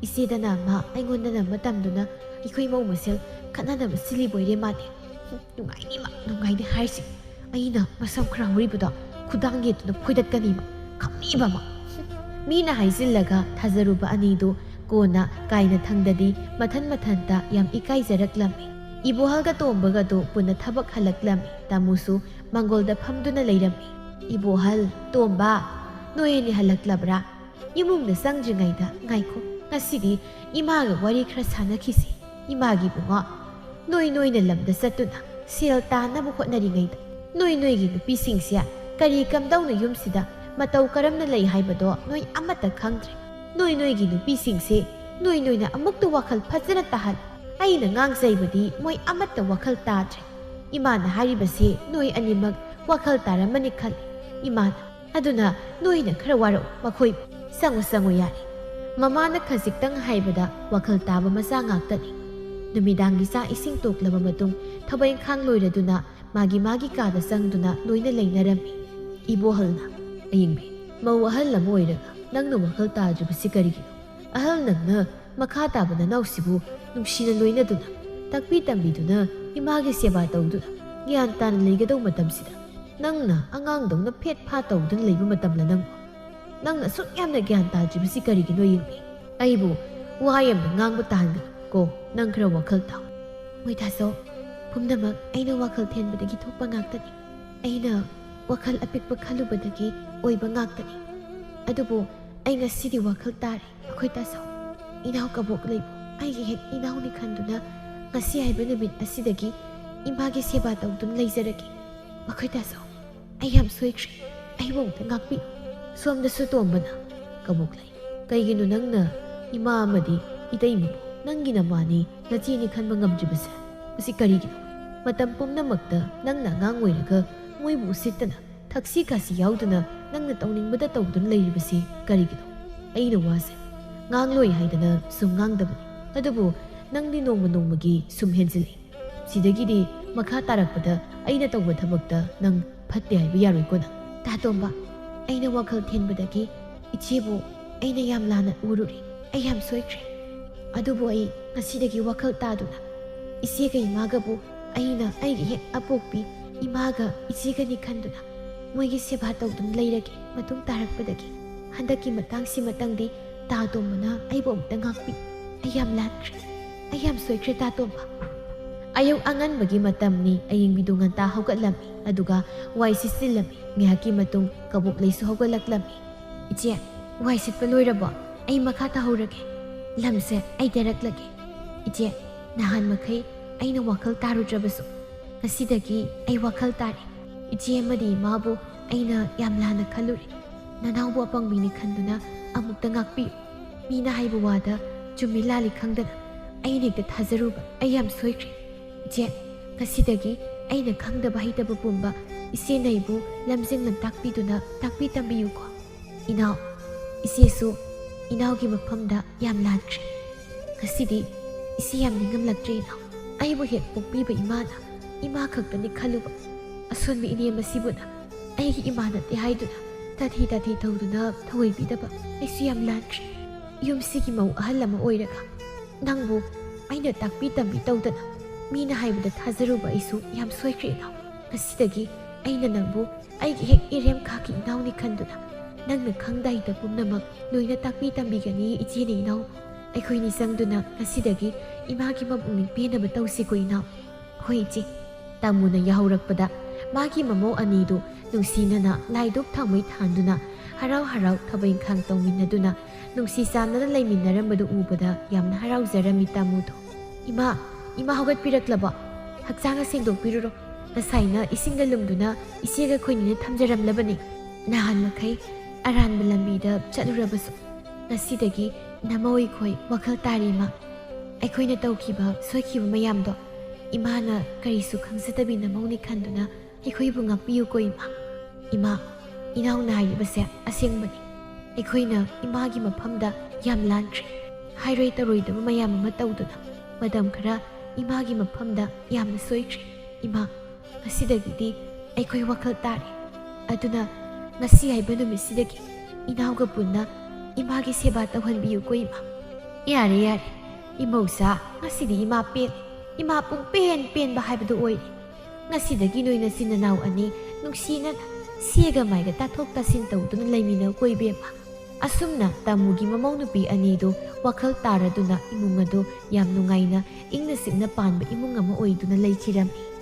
isedana ma aingonda matamduna ikoi mau masel khanana basili boire mate nungaini haisi aina masam khrawribuda khudangge tuna phoidatkani ma khamniba ma mina haizillaga thazaruba anidu kona kaina thangdadi mathanta yam ikai jaraklami ibohalga tombaga do puna thabak halaklami tamusu mangolda phamduna leirami ibohal tomba noyeni halaklabra imungna sangjingaida ngaiko ngasidi imaga wari khra sanakhisi imagi bunga noina lamda satuna sel tanabu hotnaringaida noigi nupi singsia kari kamdawna yumsida matau karamna lei haibado noi amata khangdre noigi nupi singse noina amukta wakhal phajana tahal aina ngangsaibadi moi amata wakhal tadre imana haribase noi animak wakhal taramani khali imana aduna noina khara waro makhoi sangu yari mamana khajiktang haibada wakhal taba masa ngaktani numidangi sa ising toklaba matung thabai khang loiraduna magi kada sangduna loina leinarami ibohalna ayingbe mawahal lamoiraga nangna wakhal tajubasi karigino ahal nangna makha tabana nausibu nungsina loinaduna takpi tambiduna imagi seba tawduna gyan tan leigadau matamsida nangna angangdawna phet pha tawduna leibu matamla nangna suk yamna gyan tajubasi karigino yingbe aibu wayamna ngangba tahanga ko nang khra wakhal taw moitaso pumdamak aina wakhal thenbadagi thokpa ngaktani aina wakhal apikpa khalubadagi oiba ngaktani adubu ai ngasidi wakhal tare akhoi taso inaw kabok leibu ai hek inaw ni khanduna ngasi haiba numit asidagi imagi seba tawdun leizaragi ꯃꯈꯣꯏ ꯇꯥꯆꯧ ꯑꯩ ꯌꯥꯝ ꯁꯣꯏꯈ꯭ꯔꯦ ꯑꯩꯕꯨ ꯑꯃꯨꯛꯇ ꯉꯥꯛꯄꯤꯌꯨ ꯁꯣꯝꯗꯁꯨ ꯇꯣꯝꯕꯅ ꯀꯕꯣꯛꯂꯩ ꯀꯩꯒꯤꯅꯣ ꯅꯪꯅ ꯏꯃꯥ ꯑꯃꯗꯤ ꯏꯇꯩꯃꯕꯨ ꯅꯪꯒꯤ ꯅꯃꯥꯅꯤ ꯅꯆꯦꯅꯤ ꯈꯟꯕ ꯉꯝꯗ꯭ꯔꯤꯕꯁꯦ ꯃꯁꯤ ꯀꯔꯤꯒꯤꯅꯣ ꯃꯇꯝ ꯄꯨꯝꯅꯃꯛꯇ ꯅꯪꯅ ꯑꯉꯥꯡ ꯑꯣꯏꯔꯒ ꯃꯣꯏꯕꯨ ꯎꯁꯤꯠꯇꯅ ꯊꯛꯁꯤ ꯈꯥꯁꯤ ꯌꯥꯎꯗꯅ ꯅꯪꯅ ꯇꯧꯅꯤꯡꯕꯗ ꯇꯧꯗꯨꯅ ꯂꯩꯔꯤꯕꯁꯤ ꯀꯔꯤꯒꯤꯅꯣ ꯑꯩꯅ ꯋꯥꯁꯦ ꯉꯥꯡꯂꯣꯏ ꯍꯥꯏꯗꯅ ꯁꯨꯝ ꯉꯥꯡꯗꯕꯅꯤ ꯑꯗꯨꯕꯨ ꯅꯪꯗꯤ ꯅꯣꯡꯃ ꯅꯣꯡꯃꯒꯤ ꯁꯨꯝ ꯍꯦꯟꯖꯤꯜꯂꯤ ꯁꯤꯗꯒꯤꯗꯤ ꯃꯈꯥ ꯇꯥꯔꯛꯄꯗ ꯑꯩꯅ ꯇꯧꯕ ꯊꯕꯛꯇ ꯅꯪ ꯐꯠꯇꯦ ꯍꯥꯏꯕ ꯌꯥꯔꯣꯏꯀꯣ ꯅꯪ ꯇꯥ ꯇꯣꯝꯕ ꯑꯩꯅ ꯋꯥꯈꯜ ꯊꯦꯟꯕꯗꯒꯤ ꯏꯆꯦꯕꯨ ꯑꯩꯅ ꯌꯥꯝ ꯂꯥꯟꯅ ꯎꯔꯨꯔꯦ ꯑꯩ ꯌꯥꯝ ꯁꯣꯏꯈ꯭ꯔꯦ ꯑꯗꯨꯕꯨ ꯑꯩ ꯉꯁꯤꯗꯒꯤ ꯋꯥꯈꯜ ꯇꯥꯗꯨꯅ ꯏꯆꯦꯒ ꯏꯃꯥꯒꯕꯨ ꯑꯩꯅ ꯑꯩꯒꯤ ꯍꯦꯛ ꯑꯄꯣꯛꯄꯤ ꯏꯃꯥꯒ ꯏꯆꯦꯒꯅꯤ ꯈꯟꯗꯨꯅ ꯃꯣꯏꯒꯤ ꯁꯦꯕꯥ ꯇꯧꯗꯨꯅ ꯂꯩꯔꯒꯦ ꯃꯇꯨꯡ ꯇꯥꯔꯛꯄꯗꯒꯤ ꯍꯟꯗꯛꯀꯤ ꯃꯇꯥꯡꯗꯤ ꯇꯥ ꯇꯣꯝꯕꯅ ꯑꯩꯕꯨ ꯑꯃꯨꯛꯇ ꯉꯥꯛꯄꯤ ꯑꯩ ꯌꯥꯝ ꯂꯥꯟꯈ꯭ꯔꯦ ꯑꯩ ꯌꯥꯝ ꯁꯣꯏꯈ꯭ꯔꯦ ꯇꯥ ꯇꯣꯝꯕ ꯑꯌꯨꯛ ꯑꯉꯟꯕꯒꯤ ꯃꯇꯝꯅꯤ ꯑꯌꯤꯡꯕꯤꯗꯨ ꯉꯟꯇꯥ ꯍꯧꯒꯠꯂꯝꯃꯤ ꯑꯗꯨꯒ ꯋꯥꯏ ꯁꯤꯠꯆꯤꯜꯂꯝꯃꯤ ꯉꯥꯏꯍꯥꯛꯀꯤ ꯃꯇꯨꯡ ꯀꯕꯣꯛꯂꯩꯁꯨ ꯍꯧꯒꯠꯂꯛꯂꯝꯃꯤ ꯏꯆꯦ ꯋꯥꯏ ꯁꯤꯠꯄ ꯂꯣꯏꯔꯕꯣ ꯑꯩ ꯃꯈꯥ ꯇꯥꯍꯧꯔꯒꯦ ꯂꯝꯁꯦ ꯑꯩ ꯗꯦꯔꯛꯂꯒꯦ ꯏꯆꯦ ꯅꯍꯥꯟ ꯃꯈꯩ ꯑꯩꯅ ꯋꯥꯈꯜ ꯇꯥꯔꯨꯗ꯭ꯔꯕꯁꯨ ꯉꯁꯤꯗꯒꯤ ꯑꯩ ꯋꯥꯈꯜ ꯇꯥꯔꯦ ꯏꯆꯦ ꯑꯃꯗꯤ ꯏꯃꯥꯕꯨ ꯑꯩꯅ ꯌꯥꯝ ꯂꯥꯟꯅ ꯈꯜꯂꯨꯔꯦ ꯅꯅꯥꯎꯕꯨ ꯑꯄꯪꯕꯤꯅꯤ ꯈꯟꯗꯨꯅ ꯑꯃꯨꯛꯇ ꯉꯥꯛꯄꯤꯌꯨ ꯃꯤꯅ ꯍꯥꯏꯕ ꯋꯥꯗ ꯆꯨꯝꯃꯤ ꯂꯥꯜꯂꯤ ꯈꯪꯗꯅ ꯑꯩꯅ ꯍꯦꯛꯇ ꯊꯥꯖꯔꯨꯕ ꯑꯩ ꯌꯥꯝ ꯁꯣꯏꯈ꯭ꯔꯦ ꯏꯆꯦ ꯉꯁꯤꯗꯒꯤ ꯑꯩꯅ ꯈꯪꯗꯕ ꯍꯩꯇꯕ ꯄꯨꯝꯕ ꯏꯆꯦꯅ ꯑꯩꯕꯨ ꯂꯝꯖꯤꯡ ꯂꯝꯇꯥꯛꯄꯤꯗꯨꯅ ꯇꯥꯛꯄꯤ ꯇꯝꯕꯤꯌꯨꯀꯣ ꯏꯅꯥꯎ ꯏꯆꯦꯁꯨ ꯏꯅꯥꯎꯒꯤ ꯃꯐꯝꯗ ꯌꯥꯝ ꯂꯥꯟꯈ꯭ꯔꯦ ꯉꯁꯤꯗꯤ ꯏꯆꯦ ꯌꯥꯝ ꯅꯤꯡꯉꯝꯂꯛꯇ꯭ꯔꯦ ꯏꯅꯥꯎ ꯑꯩꯕꯨ ꯍꯦꯛ ꯄꯣꯛꯄꯤꯕ ꯏꯃꯥꯅ ꯏꯃꯥ ꯈꯛꯇꯅꯤ ꯈꯜꯂꯨꯕ ꯑꯁꯣꯟꯕ ꯏꯅꯦꯝ ꯑꯁꯤꯕꯨꯅ ꯑꯩꯒꯤ ꯏꯃꯥ ꯅꯠꯇꯦ ꯍꯥꯏꯗꯨꯅ ꯇꯥꯊꯤ ꯇꯥꯊꯤ ꯇꯧꯗꯨꯅ ꯊꯧꯑꯣꯏꯕꯤꯗꯕ ꯑꯩꯁꯨ ꯌꯥꯝ ꯂꯥꯟꯈ꯭ꯔꯦ ꯌꯨꯝꯁꯤꯒꯤ ꯃꯧ ꯑꯍꯜ ꯑꯃ ꯑꯣꯏꯔꯒ ꯅꯪꯕꯨ ꯑꯩꯅ ꯇꯥꯛꯄꯤ ꯇꯝꯕꯤ ꯇꯧꯗꯅ ꯃꯤꯅ ꯍꯥꯏꯕꯗ ꯊꯥꯖꯔꯨꯕ ꯑꯩꯁꯨ ꯌꯥꯝ ꯁꯣꯏꯈ꯭ꯔꯦ ꯏꯅꯥꯎ ꯉꯁꯤꯗꯒꯤ ꯑꯩꯅ ꯅꯪꯕꯨ ꯑꯩꯒꯤ ꯍꯦꯛ ꯏꯔꯦꯝ ꯈꯥꯛꯀꯤ ꯏꯅꯥꯎꯅꯤ ꯈꯟꯗꯨꯅ ꯅꯪꯅ ꯈꯪꯗ ꯍꯩꯇ ꯄꯨꯝꯅꯃꯛ ꯂꯣꯏꯅ ꯇꯥꯛꯄꯤ ꯇꯝꯕꯤꯒꯅꯤ ꯏꯆꯦꯅ ꯏꯅꯥꯎ ꯑꯩꯈꯣꯏꯅꯤ ꯆꯪꯗꯨꯅ ꯉꯁꯤꯗꯒꯤ ꯏꯃꯥꯒꯤ ꯃꯄꯨꯛꯅꯤꯡ ꯄꯦꯟꯅꯕ ꯇꯧꯁꯤꯀꯣ ꯏꯅꯥꯎ ꯍꯣꯏ ꯏꯆꯦ ꯇꯥꯃꯨꯅ ꯌꯥꯍꯧꯔꯛꯄꯗ ꯃꯥꯒꯤ ꯃꯃꯧ ꯑꯅꯤꯗꯨ ꯅꯨꯡꯁꯤꯅꯅ ꯂꯥꯏꯗꯨꯛ ꯊꯥꯎꯃꯩ ꯊꯥꯟꯗꯨꯅ ꯍꯔꯥꯎ ꯍꯔꯥꯎ ꯊꯕꯛ ꯏꯪꯈꯥꯡ ꯇꯧꯃꯤꯟꯅꯗꯨꯅ ꯅꯨꯡꯁꯤ ꯆꯥꯟꯅꯅ ꯂꯩꯃꯤꯟꯅꯔꯝꯕꯗꯨ ꯎꯕꯗ ꯌꯥꯝꯅ ꯍꯔꯥꯎꯖꯔꯝꯃꯤ ꯇꯥꯃꯨꯗꯣ ꯏꯃꯥ ꯍꯧꯒꯠꯄꯤꯔꯛꯂꯕꯣ ꯍꯛꯆꯥꯡꯒ ꯁꯦꯡꯗꯣꯛꯄꯤꯔꯨꯔꯣ ꯉꯁꯥꯏꯅ ꯏꯁꯤꯡꯒ ꯂꯨꯝꯗꯨꯅ ꯏꯆꯦꯒ ꯑꯩꯈꯣꯏꯅꯤꯅ ꯊꯝꯖꯔꯝꯂꯕꯅꯤ ꯅꯍꯥꯟ ꯃꯈꯩ ꯑꯔꯥꯟꯕ ꯂꯝꯕꯤꯗ ꯆꯠꯂꯨꯔꯕꯁꯨ ꯉꯁꯤꯗꯒꯤ ꯅꯃꯧꯏꯈꯣꯏ ꯋꯥꯈꯜ ꯇꯥꯔꯤ ꯏꯃꯥ ꯑꯩꯈꯣꯏꯅ ꯇꯧꯈꯤꯕ ꯁꯣꯏꯈꯤꯕ ꯃꯌꯥꯝꯗꯣ ꯏꯃꯥꯅ ꯀꯔꯤꯁꯨ ꯈꯪꯖꯗꯕꯤ ꯅꯃꯧꯅꯤ ꯈꯟꯗꯨꯅ ꯑꯩꯈꯣꯏꯕꯨ ꯉꯥꯛꯄꯤꯌꯨꯀꯣ ꯏꯃꯥ ꯏꯅꯥꯎꯅ ꯍꯥꯏꯔꯤꯕꯁꯦ ꯑꯁꯦꯡꯕꯅꯤ ꯑꯩꯈꯣꯏꯅ ꯏꯃꯥꯒꯤ ꯃꯐꯝꯗ ꯌꯥꯝ ꯂꯥꯟꯈ꯭ꯔꯦ ꯍꯥꯏꯔꯣꯏ ꯇꯔꯣꯏꯗꯕ ꯃꯌꯥꯝ ꯑꯃ ꯇꯧꯗꯨꯅ ꯃꯇꯝ ꯈꯔ ꯏꯃꯥꯒꯤ ꯃꯐꯝꯗ ꯌꯥꯝꯅ ꯁꯣꯏꯈ꯭ꯔꯦ ꯏꯃꯥ ꯉꯁꯤꯗꯒꯤꯗꯤ ꯑꯩꯈꯣꯏ ꯋꯥꯈꯜ ꯇꯥꯔꯦ ꯑꯗꯨꯅ ꯉꯁꯤ ꯍꯥꯏꯕ ꯅꯨꯃꯤꯠꯁꯤꯗꯒꯤ ꯏꯅꯥꯎꯒ ꯄꯨꯟꯅ ꯏꯃꯥꯒꯤ ꯁꯦꯕꯥ ꯇꯧꯍꯟꯕꯤꯌꯨꯀꯣ ꯏꯃꯥ ꯌꯥꯔꯦ ꯏꯃꯧꯆꯥ ꯉꯁꯤꯗꯤ ꯏꯃꯥ ꯄꯦꯟꯂꯦ ꯏꯃꯥ ꯄꯦꯟꯕ ꯍꯥꯏꯕꯗꯨ ꯑꯣꯏꯔꯦ ꯉꯁꯤꯗꯒꯤ ꯅꯣꯏ ꯅꯆꯤꯟ ꯅꯅꯥꯎ ꯑꯅꯤ ꯅꯨꯡꯁꯤꯅꯅ ꯁꯦꯒ ꯃꯥꯏꯒ ꯇꯥꯊꯣꯛ ꯇꯥꯁꯤꯟ ꯇꯧꯗꯨꯅ ꯂꯩꯃꯤꯟꯅꯧꯀꯣ ꯏꯕꯦꯝꯃ ꯑꯁꯨꯝꯅ ꯇꯥꯃꯨꯒꯤ ꯃꯃꯧ ꯅꯨꯄꯤ ꯑꯅꯤꯗꯨ ꯋꯥꯈꯜ ꯇꯥꯔꯗꯨꯅ ꯏꯃꯨꯡ ꯑꯗꯨ ꯌꯥꯝ ꯅꯨꯡꯉꯥꯏꯅ ꯏꯪꯅ ꯆꯤꯛꯅ ꯄꯥꯟꯕ ꯏꯃꯨꯡ ꯑꯃ ꯑꯣꯏꯗꯨꯅ ꯂꯩꯈꯤꯔꯝꯃꯤ